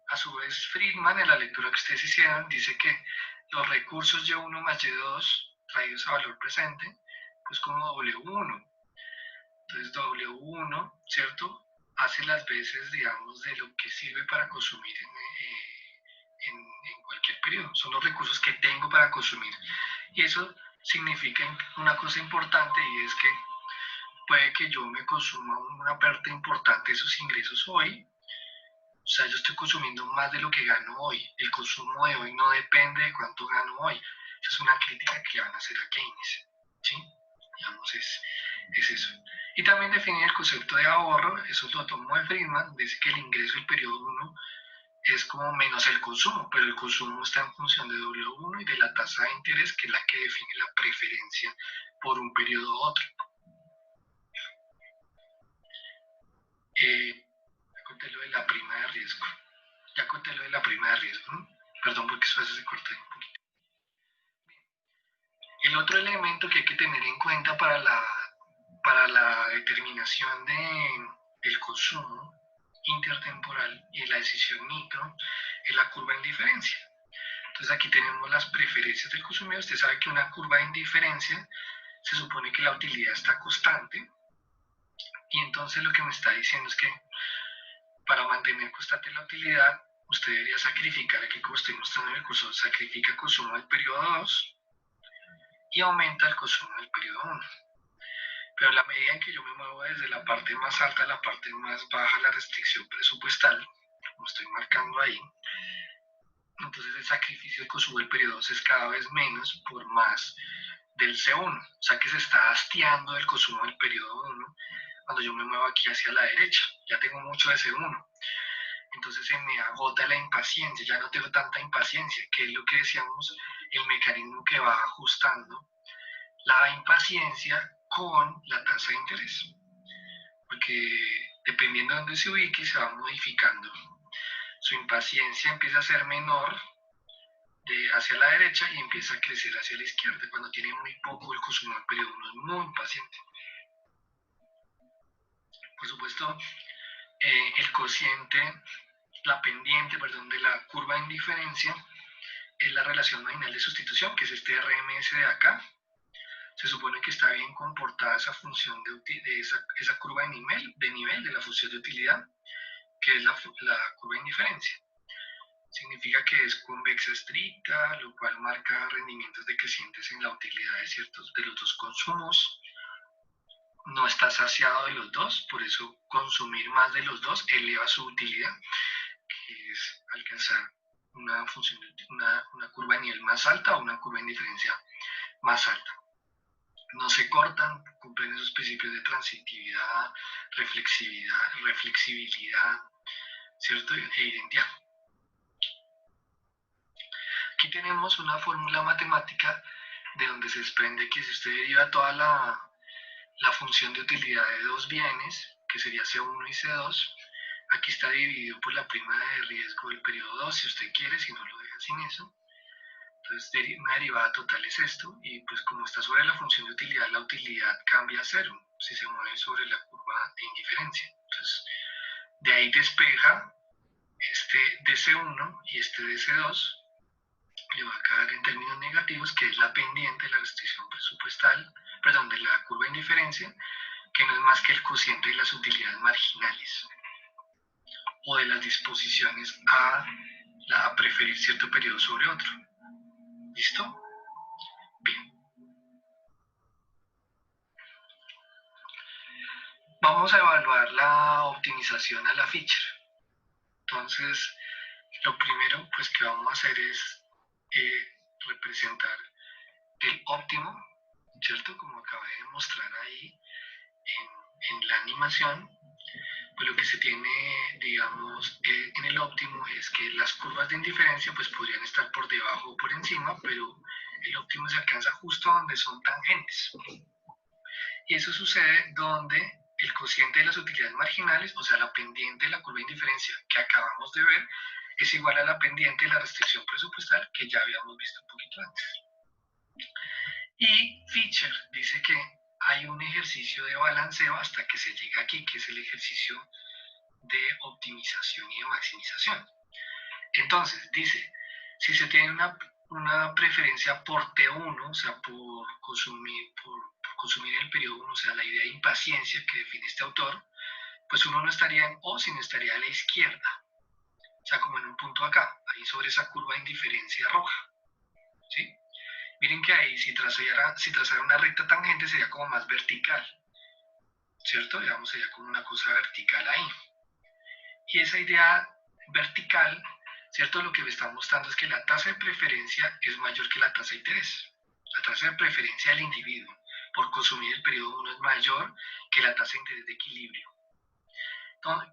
A su vez, Friedman, en la lectura que ustedes hicieron, dice que los recursos Y1 más Y2 traídos a valor presente, pues como W1. Entonces W1, ¿cierto?, hace las veces, digamos, de lo que sirve para consumir en cualquier periodo. Son los recursos que tengo para consumir. Y eso significa una cosa importante, y es que puede que yo me consuma una parte importante de esos ingresos hoy. O sea, yo estoy consumiendo más de lo que gano hoy. El consumo de hoy no depende de cuánto gano hoy. Esa es una crítica que van a hacer a Keynes, ¿sí? Digamos, es eso. Y también definir el concepto de ahorro, eso lo tomó de Friedman, dice que el ingreso del periodo 1 es como menos el consumo, pero el consumo está en función de W1 y de la tasa de interés, que es la que define la preferencia por un periodo u otro. Ya conté lo de la prima de riesgo. ¿No? Perdón porque eso se corta un poquito. El otro elemento que hay que tener en cuenta para la determinación del consumo intertemporal y la decisión micro es la curva de indiferencia. Entonces aquí tenemos las preferencias del consumidor. Usted sabe que una curva de indiferencia se supone que la utilidad está constante, y entonces lo que me está diciendo es que para mantener constante la utilidad, usted debería sacrificar, aquí como estoy mostrando en el curso, sacrifica el consumo del periodo 2 y aumenta el consumo del periodo 1. Pero en la medida en que yo me muevo desde la parte más alta a la parte más baja, la restricción presupuestal, como estoy marcando ahí, entonces el sacrificio del consumo del periodo 2 es cada vez menos por más del C1. O sea que se está hastiando el consumo del periodo 1 cuando yo me muevo aquí hacia la derecha. Ya tengo mucho de C1. Entonces se me agota la impaciencia, ya no tengo tanta impaciencia, que es lo que decíamos, el mecanismo que va ajustando la impaciencia con la tasa de interés. Porque dependiendo de dónde se ubique, se va modificando. Su impaciencia empieza a ser menor hacia la derecha y empieza a crecer hacia la izquierda. Cuando tiene muy poco el consumo del periodo 1 es muy impaciente. Por supuesto, el cociente, la pendiente, perdón, de la curva de indiferencia es la relación marginal de sustitución, que es este RMS de acá. Se supone que está bien comportada esa función de esa curva de nivel de la función de utilidad, que es la curva de indiferencia. Significa que es convexa estricta, lo cual marca rendimientos decrecientes en la utilidad de los dos consumos. No está saciado de los dos, por eso consumir más de los dos eleva su utilidad, que es alcanzar una curva de nivel más alta o una curva de indiferencia más alta. No se cortan, cumplen esos principios de transitividad, reflexibilidad, ¿cierto? E identidad. Aquí tenemos una fórmula matemática de donde se desprende que si usted deriva toda la función de utilidad de dos bienes, que sería C1 y C2. Aquí está dividido por la prima de riesgo del periodo 2, si usted quiere, si no lo deja sin eso. Entonces, una derivada total es esto, y pues como está sobre la función de utilidad, la utilidad cambia a cero si se mueve sobre la curva de indiferencia. Entonces, de ahí despeja este DC1 y este DC2, le va a quedar en términos negativos, que es la pendiente de la restricción presupuestal, perdón, de la curva de indiferencia, que no es más que el cociente de las utilidades marginales o de las disposiciones a preferir cierto periodo sobre otro. ¿Listo? Bien. Vamos a evaluar la optimización a la feature. Entonces, lo primero pues que vamos a hacer es representar el óptimo, ¿cierto? Como acabé de mostrar ahí en la animación. Pues lo que se tiene, digamos, en el óptimo es que las curvas de indiferencia pues podrían estar por debajo o por encima, pero el óptimo se alcanza justo donde son tangentes. Y eso sucede donde el cociente de las utilidades marginales, o sea, la pendiente de la curva de indiferencia que acabamos de ver, es igual a la pendiente de la restricción presupuestal que ya habíamos visto un poquito antes. Y Fischer dice que hay un ejercicio de balanceo hasta que se llega aquí, que es el ejercicio de optimización y de maximización. Entonces, dice, si se tiene una preferencia por T1, o sea, por consumir el periodo 1, o sea, la idea de impaciencia que define este autor, pues uno no estaría en O, sino estaría a la izquierda, o sea, como en un punto acá, ahí sobre esa curva de indiferencia roja, ¿sí? Miren que ahí, si trazara una recta tangente, sería como más vertical, ¿cierto? Digamos, sería como una cosa vertical ahí. Y esa idea vertical, ¿cierto? Lo que me está mostrando es que la tasa de preferencia es mayor que la tasa de interés. La tasa de preferencia del individuo por consumir el periodo 1 es mayor que la tasa de interés de equilibrio,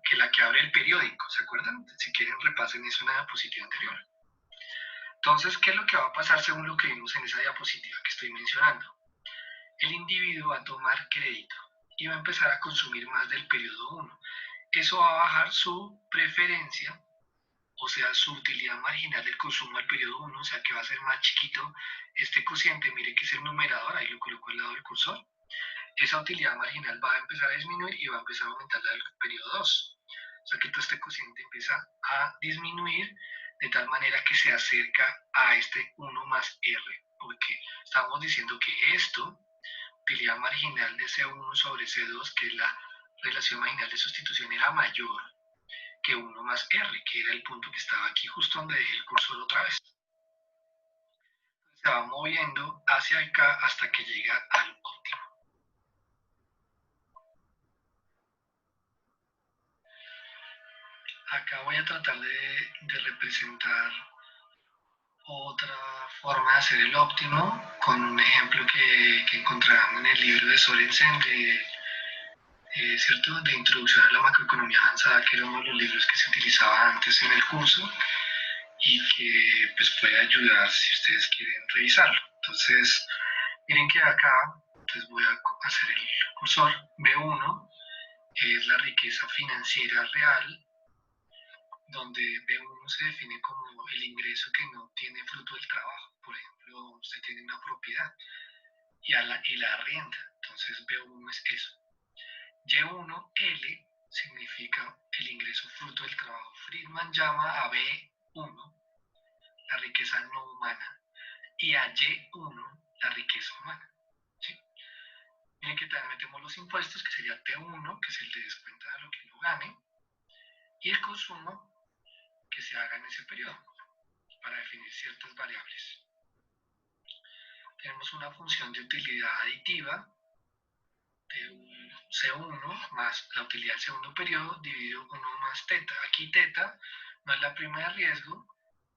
que la que abre el periódico, ¿se acuerdan? Si quieren repasen eso en la diapositiva anterior. Entonces, ¿qué es lo que va a pasar según lo que vimos en esa diapositiva que estoy mencionando? El individuo va a tomar crédito y va a empezar a consumir más del periodo 1. Eso va a bajar su preferencia, o sea, su utilidad marginal del consumo al periodo 1, o sea, que va a ser más chiquito este cociente, mire que es el numerador, ahí lo coloco al lado del cursor. Esa utilidad marginal va a empezar a disminuir y va a empezar a aumentar la del periodo 2. O sea, que todo este cociente empieza a disminuir de tal manera que se acerca a este 1 más R, porque estamos diciendo que esto, utilidad marginal de C1 sobre C2, que es la relación marginal de sustitución, era mayor que 1 más R, que era el punto que estaba aquí justo donde dejé el cursor otra vez. Se va moviendo hacia acá hasta que llega al óptimo. Acá voy a tratar de representar otra forma de hacer el óptimo con un ejemplo que encontramos en el libro de Sorensen ¿cierto? De Introducción a la Macroeconomía Avanzada, que era uno de los libros que se utilizaba antes en el curso y que pues, puede ayudar si ustedes quieren revisarlo. Entonces, miren que acá pues, voy a hacer el cursor B1, es la riqueza financiera real, donde B1 se define como el ingreso que no tiene fruto del trabajo. Por ejemplo, usted tiene una propiedad y la arrienda, entonces B1 es eso. Y1L significa el ingreso fruto del trabajo. Friedman llama a B1 la riqueza no humana y a Y1 la riqueza humana. ¿Sí? Miren que también metemos los impuestos, que sería T1, que es el de descuenta de lo que uno gane, y el consumo que se haga en ese periodo para definir ciertas variables. Tenemos una función de utilidad aditiva de un C1 más la utilidad del segundo periodo dividido 1 más teta. Aquí teta no es la prima de riesgo,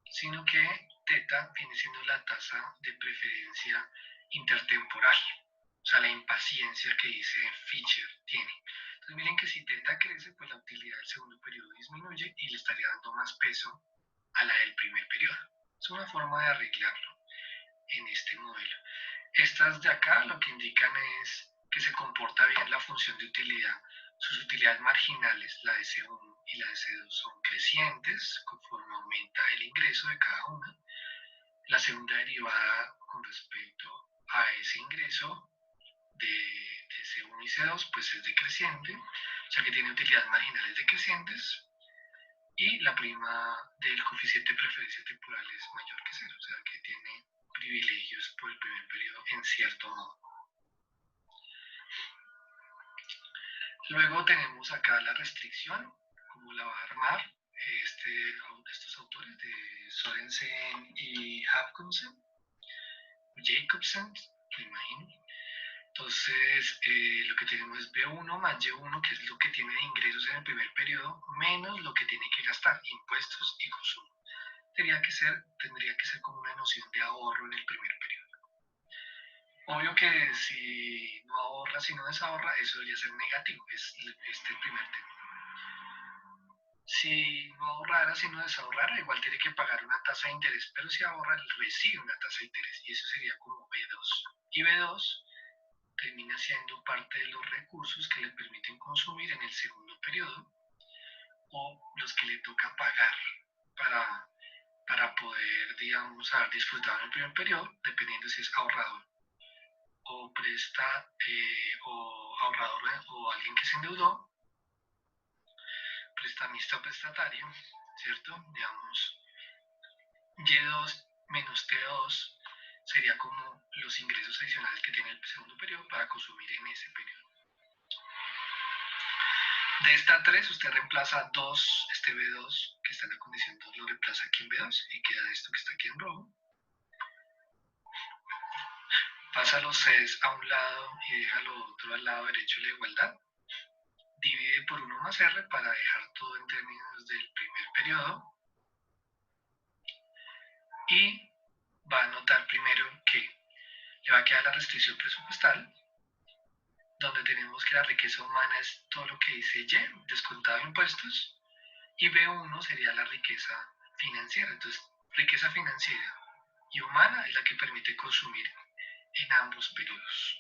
sino que teta viene siendo la tasa de preferencia intertemporal, o sea, la impaciencia que dice Fischer tiene. Entonces miren que si teta crece, pues la utilidad del segundo periodo disminuye y le estaría dando más peso a la del primer periodo. Es una forma de arreglarlo en este modelo. Estas de acá lo que indican es que se comporta bien la función de utilidad. Sus utilidades marginales, la de C1 y la de C2, son crecientes conforme aumenta el ingreso de cada una. La segunda derivada con respecto a ese ingreso de C1 y C2 pues es decreciente, o sea que tiene utilidades marginales decrecientes, y la prima del coeficiente de preferencia temporal es mayor que 0, o sea que tiene privilegios por el primer periodo en cierto modo. Luego tenemos acá la restricción, como la va a armar estos autores de Sorensen y Jacobsen, me imagino. Entonces, lo que tenemos es B1 más Y1, que es lo que tiene de ingresos en el primer periodo, menos lo que tiene que gastar, impuestos y consumo. Tendría que ser como una noción de ahorro en el primer periodo. Obvio que si no ahorra, si no desahorra, eso debería ser negativo, es este primer tema. Si no ahorrara, si no desahorrara, igual tiene que pagar una tasa de interés, pero si ahorra, recibe una tasa de interés, y eso sería como B2. Y B2 termina siendo parte de los recursos que le permiten consumir en el segundo periodo, o los que le toca pagar para poder, digamos, haber disfrutado en el primer periodo, dependiendo si es ahorrador o o ahorrador o alguien que se endeudó, prestamista o prestatario, ¿cierto? Digamos, Y2 menos T2 sería como los ingresos adicionales que tiene el segundo periodo para consumir en ese periodo. De esta 3 usted reemplaza 2, este B2 que está en la condición 2 lo reemplaza aquí en B2 y queda esto que está aquí en rojo. Pasa los Cs a un lado y deja lo otro al lado derecho de la igualdad. Divide por 1 más R para dejar todo en términos del primer periodo. Y va a notar primero que le va a quedar la restricción presupuestal, donde tenemos que la riqueza humana es todo lo que dice Y, descontado de impuestos, y B1 sería la riqueza financiera. Entonces, riqueza financiera y humana es la que permite consumir en ambos periodos.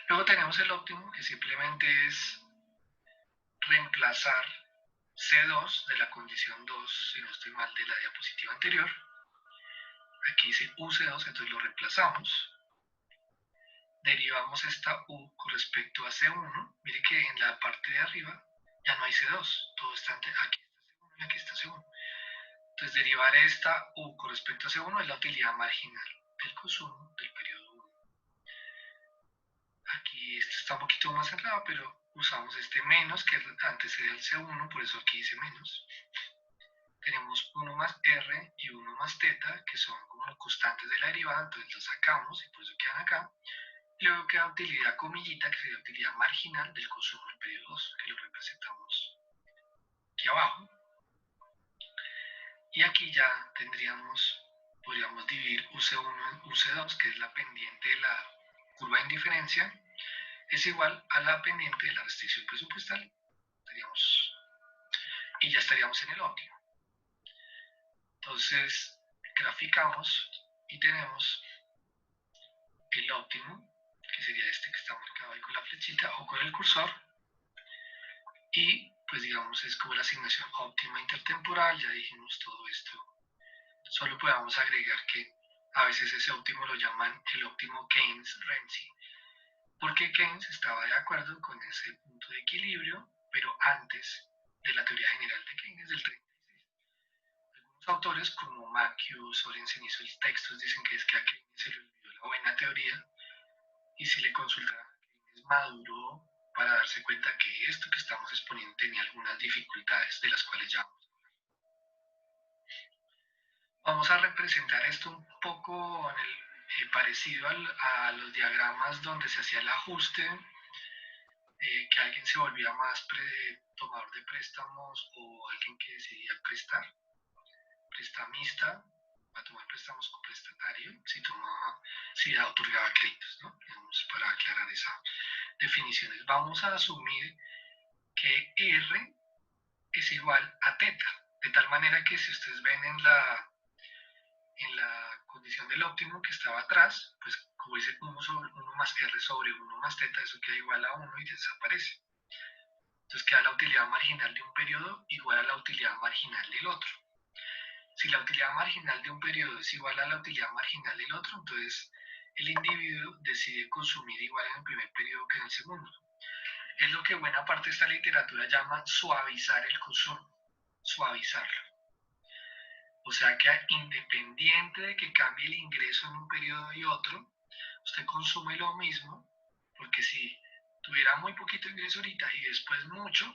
Luego tenemos el óptimo, que simplemente es reemplazar C2 de la condición 2, si no estoy mal, de la diapositiva anterior. Aquí dice UC2, entonces lo reemplazamos. Derivamos esta U con respecto a C1. Mire que en la parte de arriba ya no hay C2, todo está aquí está C1 y aquí está C1. Entonces derivar esta U con respecto a C1 es la utilidad marginal del consumo del periodo 1. Aquí esto está un poquito más cerrado, pero usamos este menos que antecede al C1, por eso aquí dice menos. Tenemos 1 más R y 1 más teta, que son como constantes de la derivada, entonces los sacamos y por eso quedan acá. Y luego queda utilidad comillita, que sería utilidad marginal del consumo del periodo 2, que lo representamos aquí abajo. Y aquí ya podríamos dividir UC1 en UC2, que es la pendiente de la curva de indiferencia, es igual a la pendiente de la restricción presupuestal. Y ya estaríamos en el óptimo. Entonces, graficamos y tenemos el óptimo, que sería este que está marcado ahí con la flechita o con el cursor, y pues digamos es como la asignación óptima intertemporal. Ya dijimos todo esto. Solo podemos agregar que a veces ese óptimo lo llaman el óptimo Keynes-Renzi, porque Keynes estaba de acuerdo con ese punto de equilibrio, pero antes de la teoría general de Keynes del 36. Algunos autores como Macchio, Sorensen y sus textos dicen que es que a Keynes se le olvidó la buena teoría, y si le consultaron a Keynes maduró para darse cuenta que esto que estamos exponiendo tenía algunas dificultades de las cuales ya vamos a representar esto un poco parecido a los diagramas donde se hacía el ajuste, que alguien se volvía más tomador de préstamos o alguien que decidía prestar, prestamista, a tomar préstamos con prestatario, si otorgaba créditos, ¿no? Digamos, para aclarar esas definiciones. Vamos a asumir que R es igual a teta, de tal manera que si ustedes ven en la condición del óptimo que estaba atrás, pues como dice 1 más R sobre 1 más teta, eso queda igual a 1 y desaparece. Entonces queda la utilidad marginal de un periodo igual a la utilidad marginal del otro. Si la utilidad marginal de un periodo es igual a la utilidad marginal del otro, entonces el individuo decide consumir igual en el primer periodo que en el segundo. Es lo que buena parte de esta literatura llama suavizar el consumo, suavizarlo. O sea que independiente de que cambie el ingreso en un periodo y otro, usted consume lo mismo, porque si tuviera muy poquito ingreso ahorita y después mucho,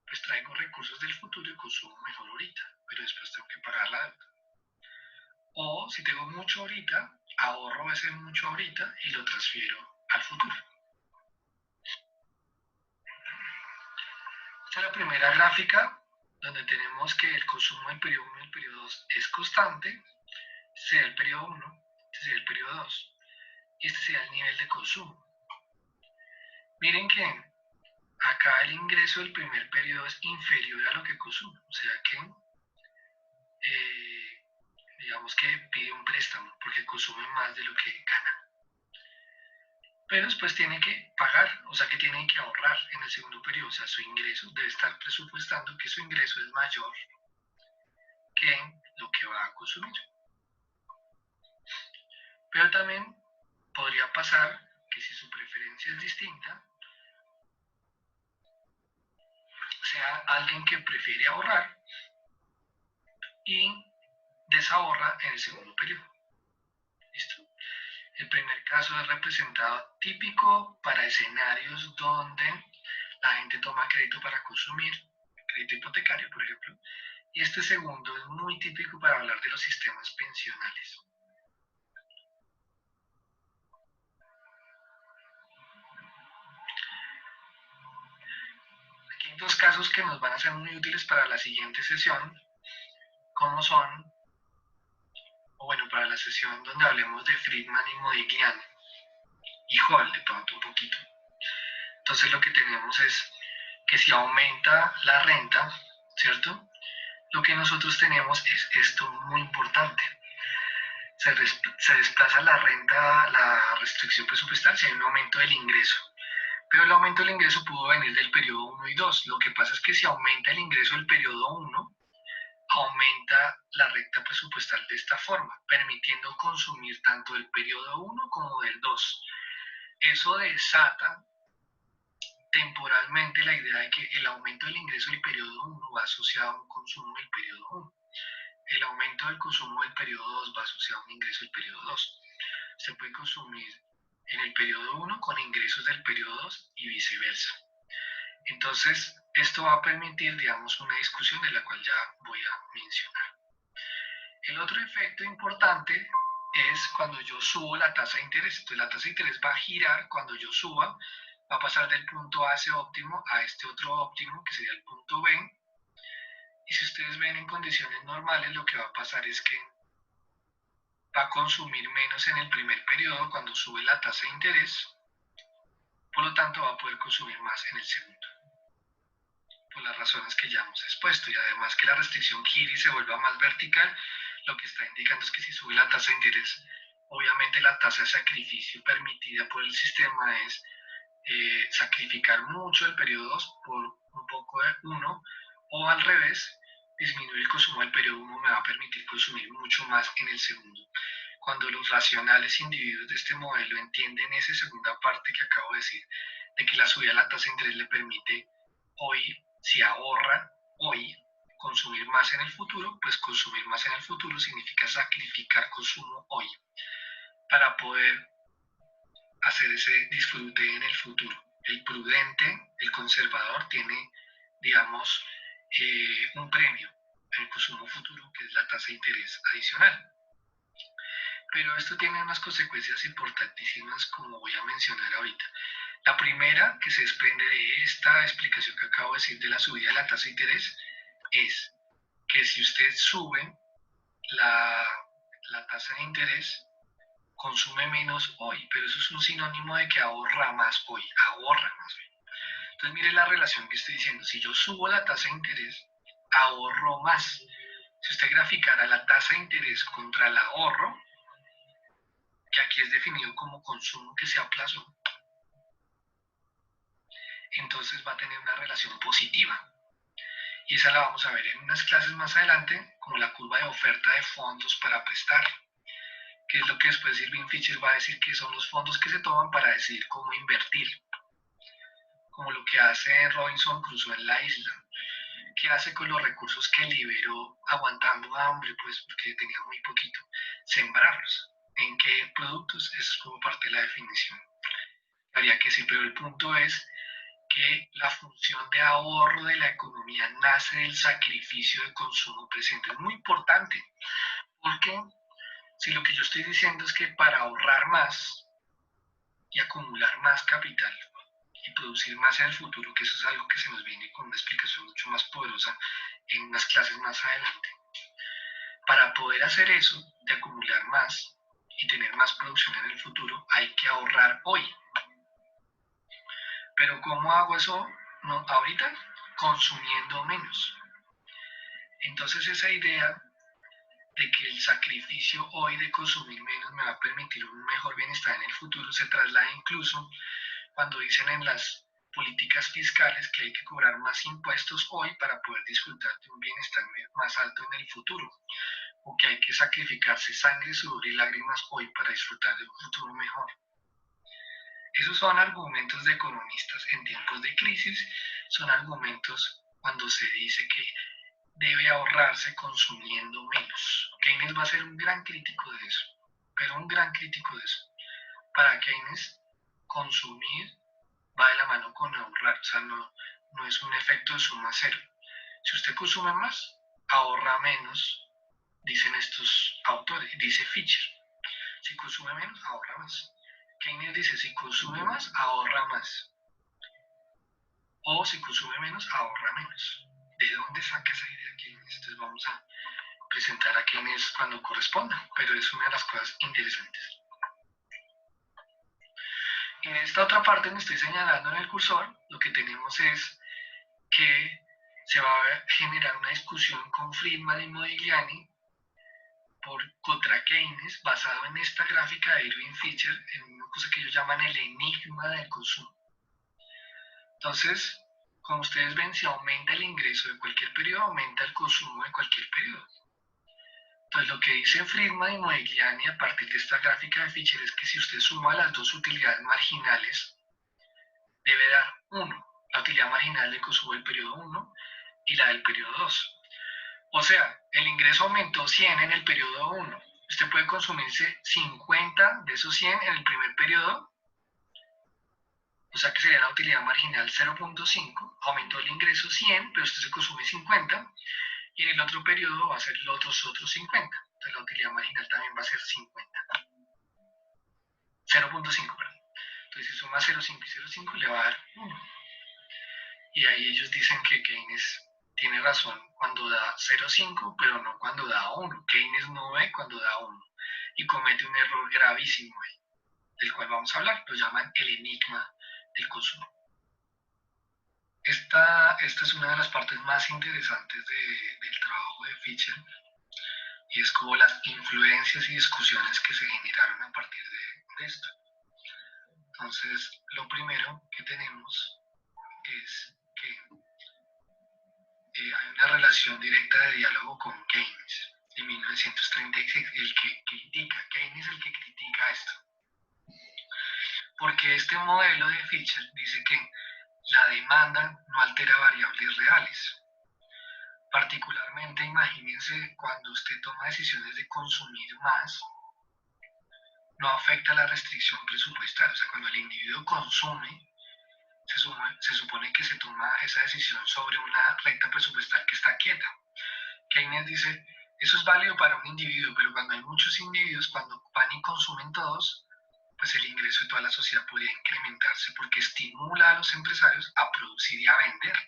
pues traigo recursos del futuro y consumo mejor ahorita, pero después tengo que pagar la deuda. O si tengo mucho ahorita, ahorro ese mucho ahorita y lo transfiero al futuro. Esta es la primera gráfica donde tenemos que el consumo del periodo 1 y el periodo 2 es constante. Este sería el periodo 1, este sería el periodo 2 y este sería el nivel de consumo. Miren que acá el ingreso del primer periodo es inferior a lo que consume, o sea que digamos que pide un préstamo porque consume más de lo que gana. Pero después tiene que pagar, o sea que tiene que ahorrar en el segundo periodo, o sea su ingreso debe estar presupuestando que su ingreso es mayor que lo que va a consumir. Pero también podría pasar que si su preferencia es distinta, sea alguien que prefiere ahorrar y desahorra en el segundo periodo. ¿Listo? El primer caso es representado típico para escenarios donde la gente toma crédito para consumir, crédito hipotecario, por ejemplo, y este segundo es muy típico para hablar de los sistemas pensionales. Aquí hay dos casos que nos van a ser muy útiles para la siguiente sesión, como son, o bueno, para la sesión donde hablemos de Friedman y Modigliani, y Hall de pronto un poquito. Entonces lo que tenemos es que si aumenta la renta, ¿cierto? Lo que nosotros tenemos es esto muy importante. Se desplaza la renta, la restricción presupuestal si hay un aumento del ingreso. Pero el aumento del ingreso pudo venir del periodo 1 y 2. Lo que pasa es que si aumenta el ingreso del periodo 1, aumenta la recta presupuestal de esta forma, permitiendo consumir tanto del periodo 1 como del 2. Eso desata temporalmente la idea de que el aumento del ingreso del periodo 1 va asociado a un consumo del periodo 1. El aumento del consumo del periodo 2 va asociado a un ingreso del periodo 2. Se puede consumir en el periodo 1 con ingresos del periodo 2 y viceversa. Entonces, esto va a permitir, digamos, una discusión de la cual ya voy a mencionar. El otro efecto importante es cuando yo subo la tasa de interés. Entonces, la tasa de interés va a girar cuando yo suba, va a pasar del punto A, ese óptimo, a este otro óptimo, que sería el punto B. Y si ustedes ven en condiciones normales, lo que va a pasar es que va a consumir menos en el primer periodo cuando sube la tasa de interés, por lo tanto va a poder consumir más en el segundo, por las razones que ya hemos expuesto, y además que la restricción gire y se vuelva más vertical, lo que está indicando es que si sube la tasa de interés, obviamente la tasa de sacrificio permitida por el sistema es sacrificar mucho el periodo 2 por un poco de 1, o al revés, disminuir el consumo del periodo 1 me va a permitir consumir mucho más en el segundo. Cuando los racionales individuos de este modelo entienden esa segunda parte que acabo de decir, de que la subida de la tasa de interés le permite hoy, si ahorra hoy, consumir más en el futuro, pues consumir más en el futuro significa sacrificar consumo hoy para poder hacer ese disfrute en el futuro. El prudente, el conservador, tiene, digamos, un premio en el consumo futuro, que es la tasa de interés adicional. Pero esto tiene unas consecuencias importantísimas, como voy a mencionar ahorita. La primera, que se desprende de esta explicación que acabo de decir de la subida de la tasa de interés, es que si usted sube la tasa de interés, consume menos hoy, pero eso es un sinónimo de que ahorra más hoy, ahorra más hoy. Entonces mire la relación que estoy diciendo, si yo subo la tasa de interés, ahorro más. Si usted graficara la tasa de interés contra el ahorro, que aquí es definido como consumo que se aplazó, entonces va a tener una relación positiva. Y esa la vamos a ver en unas clases más adelante, como la curva de oferta de fondos para prestar, que es lo que después Irving Fisher va a decir que son los fondos que se toman para decidir cómo invertir, como lo que hace Robinson Crusoe en la isla. ¿Qué hace con los recursos que liberó aguantando hambre? Pues porque tenía muy poquito. Sembrarlos. ¿En qué productos? Eso es como parte de la definición. Habría que sí, pero el punto es que la función de ahorro de la economía nace del sacrificio de consumo presente. Es muy importante, porque si lo que yo estoy diciendo es que para ahorrar más y acumular más capital y producir más en el futuro, que eso es algo que se nos viene con una explicación mucho más poderosa en unas clases más adelante. Para poder hacer eso, de acumular más y tener más producción en el futuro, hay que ahorrar hoy. Pero ¿cómo hago eso ahorita? Consumiendo menos. Entonces esa idea de que el sacrificio hoy de consumir menos me va a permitir un mejor bienestar en el futuro se traslada incluso cuando dicen en las políticas fiscales que hay que cobrar más impuestos hoy para poder disfrutar de un bienestar más alto en el futuro, o que hay que sacrificarse sangre, sudor y lágrimas hoy para disfrutar de un futuro mejor. Esos son argumentos de economistas en tiempos de crisis, son argumentos cuando se dice que debe ahorrarse consumiendo menos. Keynes va a ser un gran crítico de eso, pero un gran crítico de eso. Para Keynes, consumir va de la mano con ahorrar, o sea, no es un efecto de suma cero. Si usted consume más, ahorra menos, dicen estos autores, dice Fisher. Si consume menos, ahorra más. Keynes dice, si consume más, ahorra más. O si consume menos, ahorra menos. ¿De dónde saca esa idea Keynes? Entonces vamos a presentar a Keynes cuando corresponda, pero es una de las cosas interesantes. En esta otra parte donde estoy señalando en el cursor, lo que tenemos es que se va a generar una discusión con Friedman y Modigliani contra Keynes, basado en esta gráfica de Irving Fisher, en una cosa que ellos llaman el enigma del consumo. Entonces, como ustedes ven, si aumenta el ingreso de cualquier periodo, aumenta el consumo de cualquier periodo. Entonces, lo que dice Friedman y Modigliani a partir de esta gráfica de Fisher es que si usted suma las dos utilidades marginales, debe dar 1, la utilidad marginal del consumo del periodo 1 y la del periodo 2. O sea, el ingreso aumentó 100 en el periodo 1. Usted puede consumirse 50 de esos 100 en el primer periodo, o sea que sería la utilidad marginal 0.5, aumentó el ingreso 100, pero usted se consume 50, y en el otro periodo va a ser los otros 50. Entonces la utilidad marginal también va a ser 50. 0.5, perdón. Entonces si suma 0.5 y 0.5 le va a dar 1. Y ahí ellos dicen que Keynes tiene razón cuando da 0.5, pero no cuando da 1. Keynes no ve cuando da 1 y comete un error gravísimo ahí, del cual vamos a hablar. Lo llaman el enigma del consumo. Esta es una de las partes más interesantes del trabajo de Fisher, y es como las influencias y discusiones que se generaron a partir de esto. Entonces, lo primero que tenemos es que hay una relación directa de diálogo con Keynes en 1936, el que critica, Keynes es el que critica esto. Porque este modelo de Fisher dice que la demanda no altera variables reales. Particularmente, imagínense cuando usted toma decisiones de consumir más, no afecta la restricción presupuestal. O sea, cuando el individuo consume, se supone que se toma esa decisión sobre una recta presupuestal que está quieta. Keynes dice, eso es válido para un individuo, pero cuando hay muchos individuos, cuando van y consumen todos, pues el ingreso de toda la sociedad podría incrementarse porque estimula a los empresarios a producir y a vender.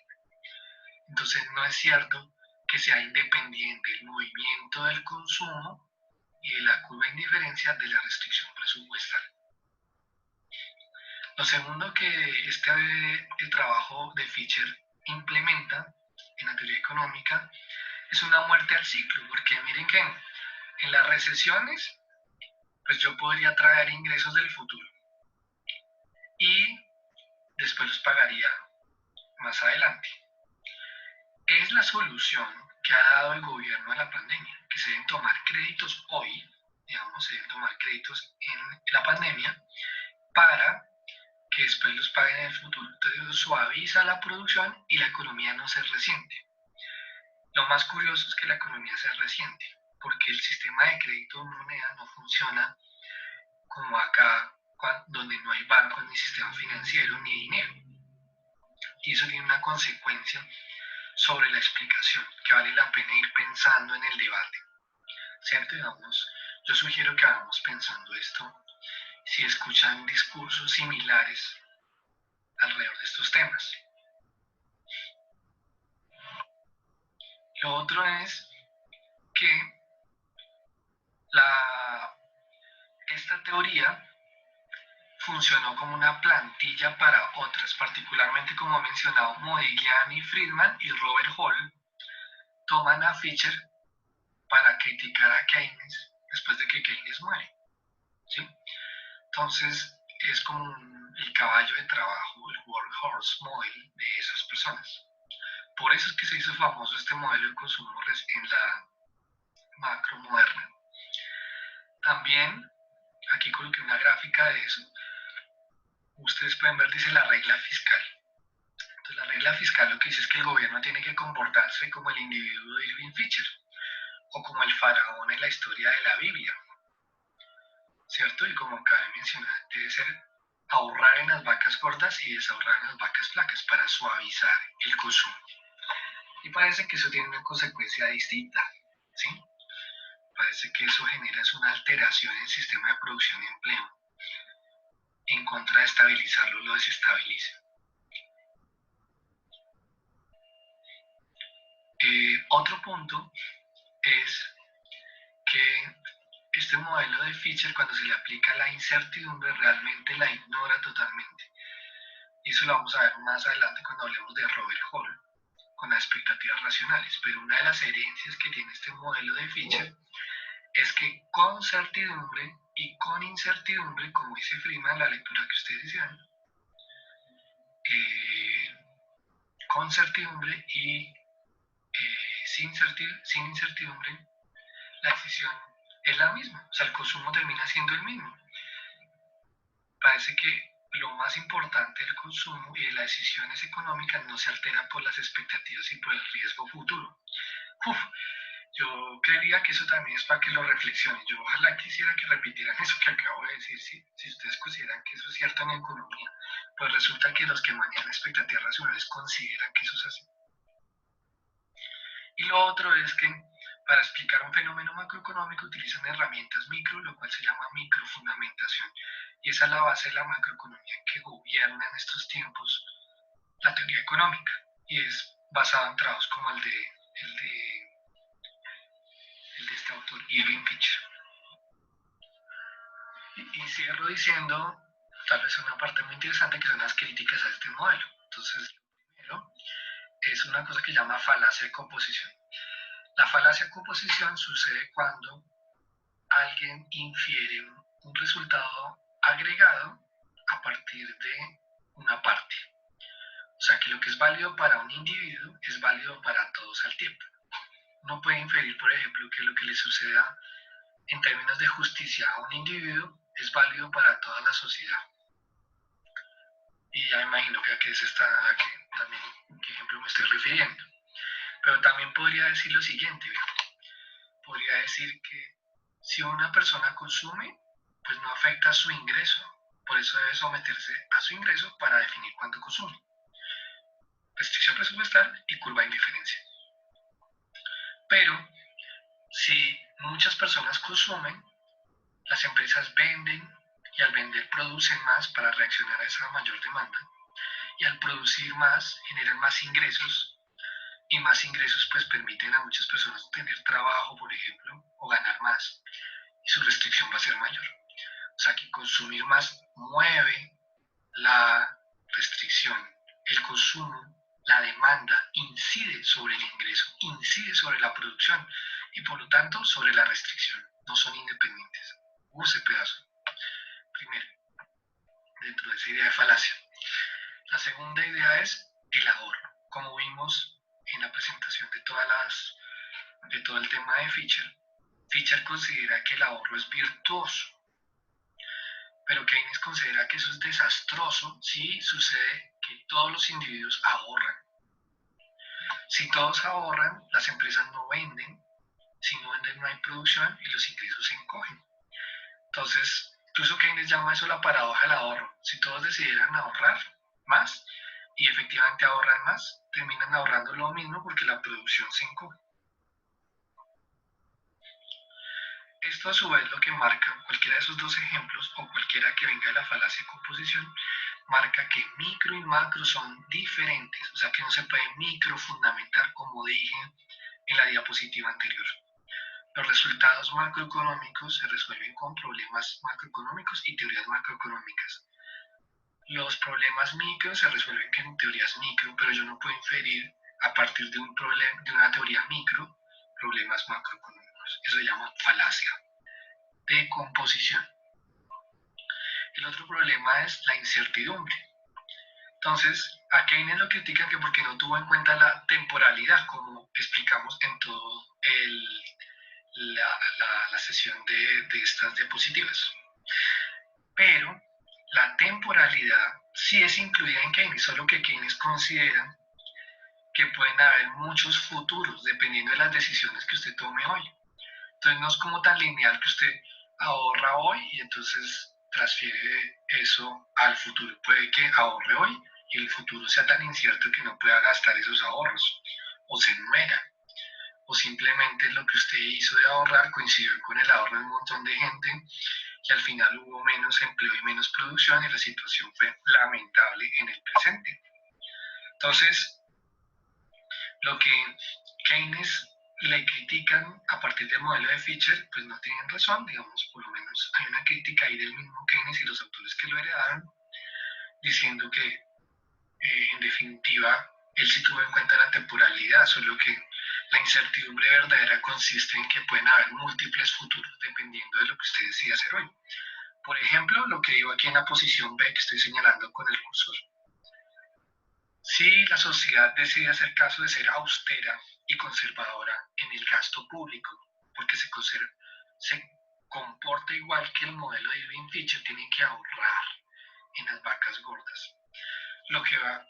Entonces no es cierto que sea independiente el movimiento del consumo y de la curva de indiferencia de la restricción presupuestal. Lo segundo que el trabajo de Fisher implementa en la teoría económica es una muerte al ciclo, porque miren que en las recesiones pues yo podría traer ingresos del futuro y después los pagaría más adelante. Es la solución que ha dado el gobierno a la pandemia, que se deben tomar créditos hoy, digamos, se deben tomar créditos en la pandemia para que después los paguen en el futuro. Entonces eso suaviza la producción y la economía no se resiente. Lo más curioso es que la economía se resiente, porque el sistema de crédito de moneda no funciona como acá, donde no hay bancos, ni sistema financiero, ni dinero. Y eso tiene una consecuencia sobre la explicación, que vale la pena ir pensando en el debate. ¿Cierto? Digamos, yo sugiero que vayamos pensando esto si escuchan discursos similares alrededor de estos temas. Lo otro es que esta teoría funcionó como una plantilla para otras, particularmente como ha mencionado Modigliani, Friedman y Robert Hall, toman a Fisher para criticar a Keynes después de que Keynes muere. ¿Sí? Entonces es como el caballo de trabajo, el workhorse model de esas personas. Por eso es que se hizo famoso este modelo de consumo en la macro moderna. También, aquí coloqué una gráfica de eso. Ustedes pueden ver, dice la regla fiscal. Entonces, la regla fiscal lo que dice es que el gobierno tiene que comportarse como el individuo de Irving Fisher, o como el faraón en la historia de la Biblia, ¿cierto? Y como acabé de mencionar, debe ser ahorrar en las vacas gordas y desahorrar en las vacas flacas para suavizar el consumo. Y parece que eso tiene una consecuencia distinta, ¿sí? Parece que eso genera una alteración en el sistema de producción y empleo. En contra de estabilizarlo, lo desestabiliza. Otro punto es que este modelo de Fisher, cuando se le aplica la incertidumbre, realmente la ignora totalmente. Y eso lo vamos a ver más adelante cuando hablemos de Robert Hall, con las expectativas racionales. Pero una de las herencias que tiene este modelo de Fisher es que con certidumbre y con incertidumbre, como dice Freeman, la lectura que ustedes hicieron, con certidumbre y sin incertidumbre, la decisión es la misma, o sea, el consumo termina siendo el mismo. Parece que lo más importante del consumo y de las decisiones económicas no se altera por las expectativas y por el riesgo futuro. Yo creería que eso también es para que lo reflexionen. Yo ojalá quisiera que repitieran eso que acabo de decir, si ustedes consideran que eso es cierto en economía, pues resulta que los que manejan expectativas racionales consideran que eso es así. Y lo otro es que para explicar un fenómeno macroeconómico utilizan herramientas micro, lo cual se llama microfundamentación. Y esa es la base de la macroeconomía que gobierna en estos tiempos la teoría económica. Y es basada en trabajos como el de este autor, Irving Fisher. Y cierro diciendo, tal vez una parte muy interesante, que son las críticas a este modelo. Entonces, primero, es una cosa que se llama falacia de composición. La falacia de composición sucede cuando alguien infiere un resultado agregado a partir de una parte. O sea, que lo que es válido para un individuo es válido para todos al tiempo. Uno puede inferir, por ejemplo, que lo que le suceda en términos de justicia a un individuo es válido para toda la sociedad. Y ya me imagino que a qué también, qué ejemplo me estoy refiriendo. Pero también podría decir lo siguiente, podría decir que si una persona consume, pues no afecta a su ingreso, por eso debe someterse a su ingreso para definir cuánto consume. Restricción presupuestal y curva de indiferencia. Pero si muchas personas consumen, las empresas venden y al vender producen más para reaccionar a esa mayor demanda. Y al producir más, generan más ingresos, y más ingresos pues permiten a muchas personas tener trabajo, por ejemplo, o ganar más, y su restricción va a ser mayor. O sea que consumir más mueve la restricción, el consumo, la demanda, incide sobre el ingreso, incide sobre la producción y por lo tanto sobre la restricción, no son independientes. use pedazo. Primero, dentro de esa idea de falacia. La segunda idea es el ahorro. Como vimos en la presentación de todo el tema de Fisher, Fisher considera que el ahorro es virtuoso, pero Keynes considera que eso es desastroso si sucede que todos los individuos ahorran. Si todos ahorran, las empresas no venden, si no venden no hay producción y los ingresos se encogen. Entonces, incluso Keynes llama eso la paradoja del ahorro. Si todos decidieran ahorrar más y efectivamente ahorran más, terminan ahorrando lo mismo porque la producción se encoge. Esto a su vez lo que marca cualquiera de esos dos ejemplos o cualquiera que venga de la falacia de composición, marca que micro y macro son diferentes, o sea que no se puede microfundamentar como dije en la diapositiva anterior. Los resultados macroeconómicos se resuelven con problemas macroeconómicos y teorías macroeconómicas. Los problemas micro se resuelven con teorías micro, pero yo no puedo inferir a partir de una teoría micro problemas macroeconómicos. Eso se llama falacia de composición. El otro problema es la incertidumbre. Entonces, a Keynes lo critican que porque no tuvo en cuenta la temporalidad, como explicamos en todo la sesión de estas diapositivas. Pero la temporalidad sí es incluida en Keynes, solo que Keynes considera que pueden haber muchos futuros dependiendo de las decisiones que usted tome hoy. Entonces no es como tan lineal que usted ahorra hoy y entonces transfiere eso al futuro. Puede que ahorre hoy y el futuro sea tan incierto que no pueda gastar esos ahorros o se muera. O simplemente lo que usted hizo de ahorrar coincidió con el ahorro de un montón de gente y al final hubo menos empleo y menos producción y la situación fue lamentable en el presente. Entonces, lo que Keynes le critican a partir del modelo de Fisher, pues no tienen razón, digamos, por lo menos hay una crítica ahí del mismo Keynes y los autores que lo heredaron, diciendo que en definitiva él sí tuvo en cuenta la temporalidad, solo que la incertidumbre verdadera consiste en que pueden haber múltiples futuros dependiendo de lo que usted decida hacer hoy. Por ejemplo, lo que digo aquí en la posición B que estoy señalando con el cursor. Si la sociedad decide hacer caso de ser austera y conservadora en el gasto público, porque se comporta igual que el modelo de Irving Fisher, tienen que ahorrar en las vacas gordas.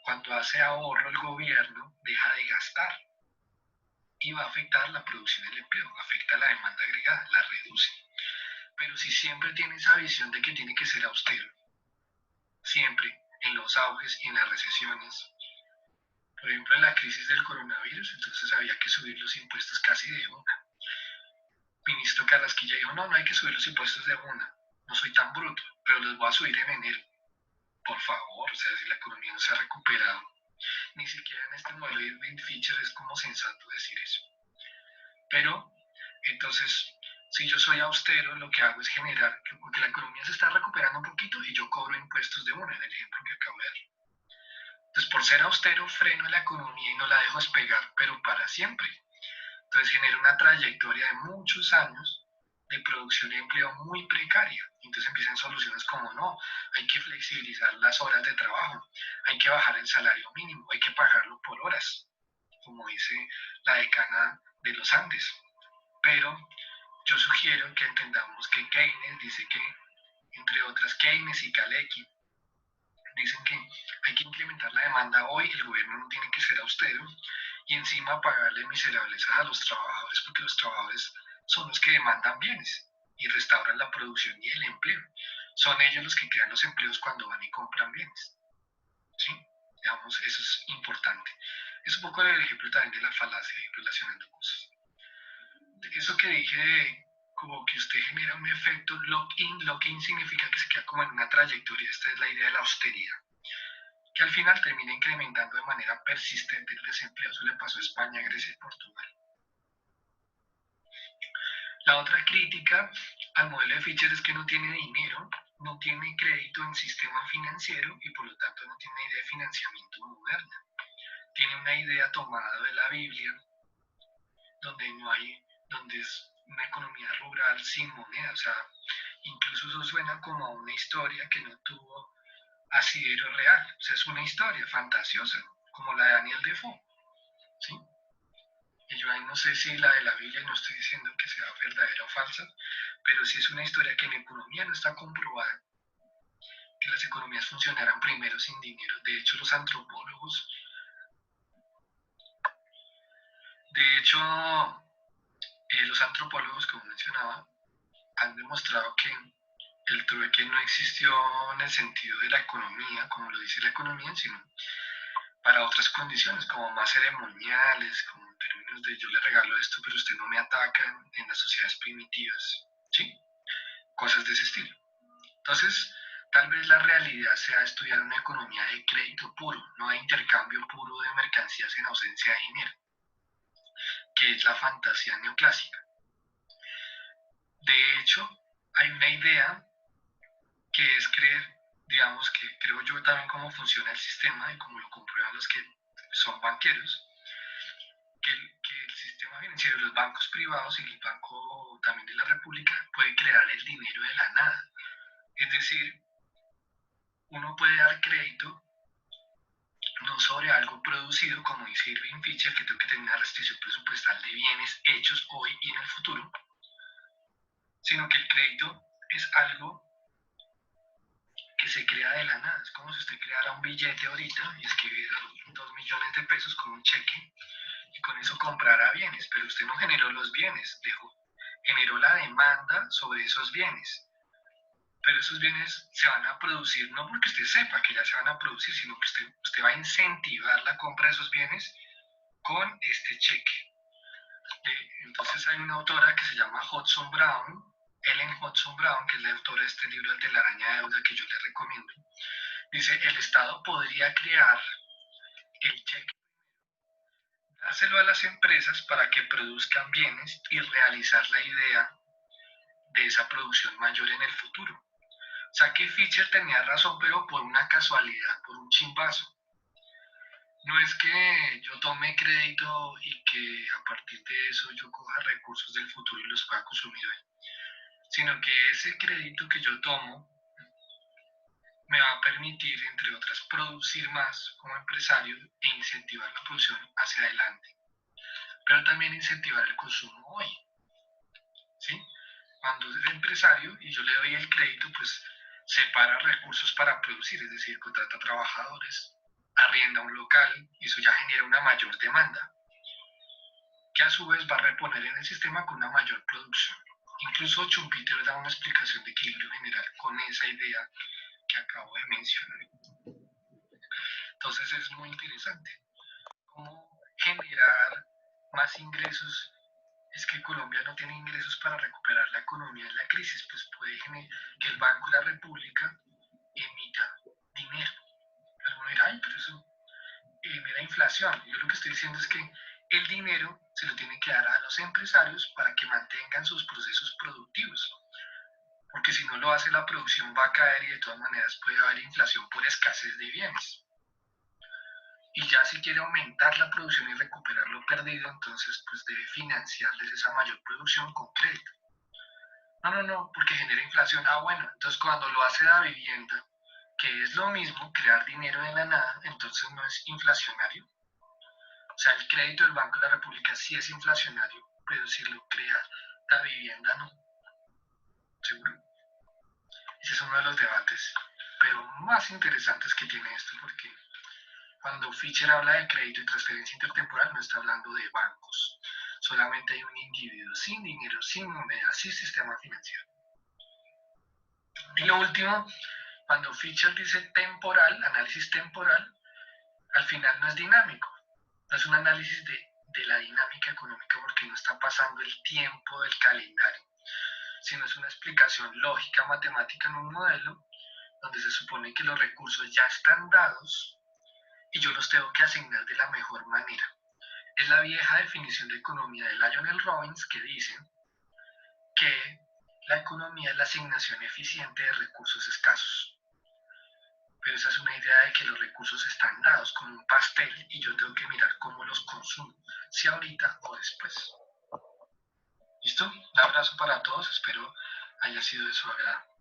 Cuando hace ahorro el gobierno deja de gastar y va a afectar la producción del empleo, afecta la demanda agregada, la reduce. Pero si siempre tiene esa visión de que tiene que ser austero, siempre en los auges y en las recesiones, por ejemplo en la crisis del coronavirus, entonces había que subir los impuestos casi de una. Ministro Carrasquilla dijo, no hay que subir los impuestos de una, no soy tan bruto, pero los voy a subir en enero. Por favor, o sea, si la economía no se ha recuperado, ni siquiera en este modelo de Irving Fisher es como sensato decir eso. Pero, entonces, si yo soy austero, lo que hago es generar, porque la economía se está recuperando un poquito y yo cobro impuestos de una, en el ejemplo que acabo de dar. Entonces, por ser austero, freno la economía y no la dejo despegar, pero para siempre. Entonces, genera una trayectoria de muchos años de producción y empleo muy precaria. Entonces empiezan soluciones como no, hay que flexibilizar las horas de trabajo, hay que bajar el salario mínimo, hay que pagarlo por horas, como dice la decana de los Andes. Pero yo sugiero que entendamos que Keynes dice que, entre otras, Keynes y Kalecki dicen que hay que incrementar la demanda hoy, el gobierno no tiene que ser austero y encima pagarle miserables a los trabajadores porque los trabajadores son los que demandan bienes y restauran la producción y el empleo. Son ellos los que crean los empleos cuando van y compran bienes. ¿Sí? Digamos, eso es importante. Es un poco el ejemplo también de la falacia y relacionando cosas. Eso que dije de como que usted genera un efecto lock-in, lock-in significa que se queda como en una trayectoria, esta es la idea de la austeridad, que al final termina incrementando de manera persistente el desempleo. Eso le pasó a España, Grecia y Portugal. La otra crítica al modelo de Fisher es que no tiene dinero, no tiene crédito en sistema financiero y por lo tanto no tiene una idea de financiamiento moderna. Tiene una idea tomada de la Biblia, donde es una economía rural sin moneda, o sea, Incluso eso suena como a una historia que no tuvo asidero real. O sea, es una historia fantasiosa, como la de Daniel Defoe. ¿Sí? Y yo ahí no sé si la de la Biblia, no estoy diciendo que sea verdadera o falsa, pero sí es una historia que en economía no está comprobada, que las economías funcionaran primero sin dinero. De hecho, los antropólogos, como mencionaba, han demostrado que el trueque no existió en el sentido de la economía, como lo dice la economía, sino para otras condiciones, como más ceremoniales, como en términos de yo le regalo esto, pero usted no me ataca en las sociedades primitivas, ¿sí? Cosas de ese estilo. Entonces, tal vez la realidad sea estudiar una economía de crédito puro, no de intercambio puro de mercancías en ausencia de dinero, que es la fantasía neoclásica. De hecho, hay una idea que es creer, digamos que creo yo también cómo funciona el sistema y cómo lo comprueban los que son banqueros, que el sistema financiero, los bancos privados y el banco también de la República puede crear el dinero de la nada. Es decir, uno puede dar crédito no sobre algo producido, como dice Irving Fisher, que tengo que tener una restricción presupuestal de bienes hechos hoy y en el futuro, sino que el crédito es algo que se crea de la nada. Es como si usted creara un billete ahorita y escribiera 2 millones de pesos con un cheque y con eso comprara bienes, pero usted no generó los bienes, generó la demanda sobre esos bienes. Pero esos bienes se van a producir no porque usted sepa que ya se van a producir, sino que usted va a incentivar la compra de esos bienes con este cheque. Entonces hay una autora que se llama Hudson Brown, Ellen Hudson Brown, que es la autora de este libro, El de la araña de deuda, que yo le recomiendo. Dice, el Estado podría crear el cheque, dárselo a las empresas para que produzcan bienes y realizar la idea de esa producción mayor en el futuro. O sea que Fisher tenía razón, pero por una casualidad, por un chimbazo. No es que yo tome crédito y que a partir de eso yo coja recursos del futuro y los pueda consumir hoy, sino que ese crédito que yo tomo me va a permitir, entre otras, producir más como empresario e incentivar la producción hacia adelante, pero también incentivar el consumo hoy. ¿Sí? Cuando es empresario y yo le doy el crédito, pues separa recursos para producir, es decir, contrata trabajadores, arrienda un local y eso ya genera una mayor demanda, que a su vez va a reponer en el sistema con una mayor producción. Incluso Schumpeter da una explicación de equilibrio general con esa idea que acabo de mencionar. Entonces es muy interesante cómo generar más ingresos. Es que Colombia no tiene ingresos para recuperar la economía en la crisis, pues puede que el Banco de la República emita dinero. Alguno dirá, ay, pero eso genera inflación. Yo lo que estoy diciendo es que el dinero se lo tiene que dar a los empresarios para que mantengan sus procesos productivos. Porque si no lo hace, la producción va a caer y de todas maneras puede haber inflación por escasez de bienes. Y ya si quiere aumentar la producción y recuperar lo perdido, entonces pues debe financiarles esa mayor producción con crédito. No, porque genera inflación. Ah, bueno, entonces cuando lo hace la vivienda, que es lo mismo, crear dinero de la nada, entonces no es inflacionario. O sea, el crédito del Banco de la República sí es inflacionario, pero si lo crea la vivienda no. ¿Seguro? Ese es uno de los debates, pero más interesantes que tiene esto, porque cuando Fisher habla de crédito y transferencia intertemporal, no está hablando de bancos. Solamente hay un individuo sin dinero, sin moneda, sin sistema financiero. Y lo último, cuando Fisher dice temporal, análisis temporal, al final no es dinámico. No es un análisis de la dinámica económica porque no está pasando el tiempo del calendario, sino es una explicación lógica, matemática en un modelo donde se supone que los recursos ya están dados y yo los tengo que asignar de la mejor manera. Es la vieja definición de economía de Lionel Robbins que dice que la economía es la asignación eficiente de recursos escasos. Pero esa es una idea de que los recursos están dados como un pastel y yo tengo que mirar cómo los consumo, si ahorita o después. ¿Listo? Un abrazo para todos, espero haya sido de su agrado.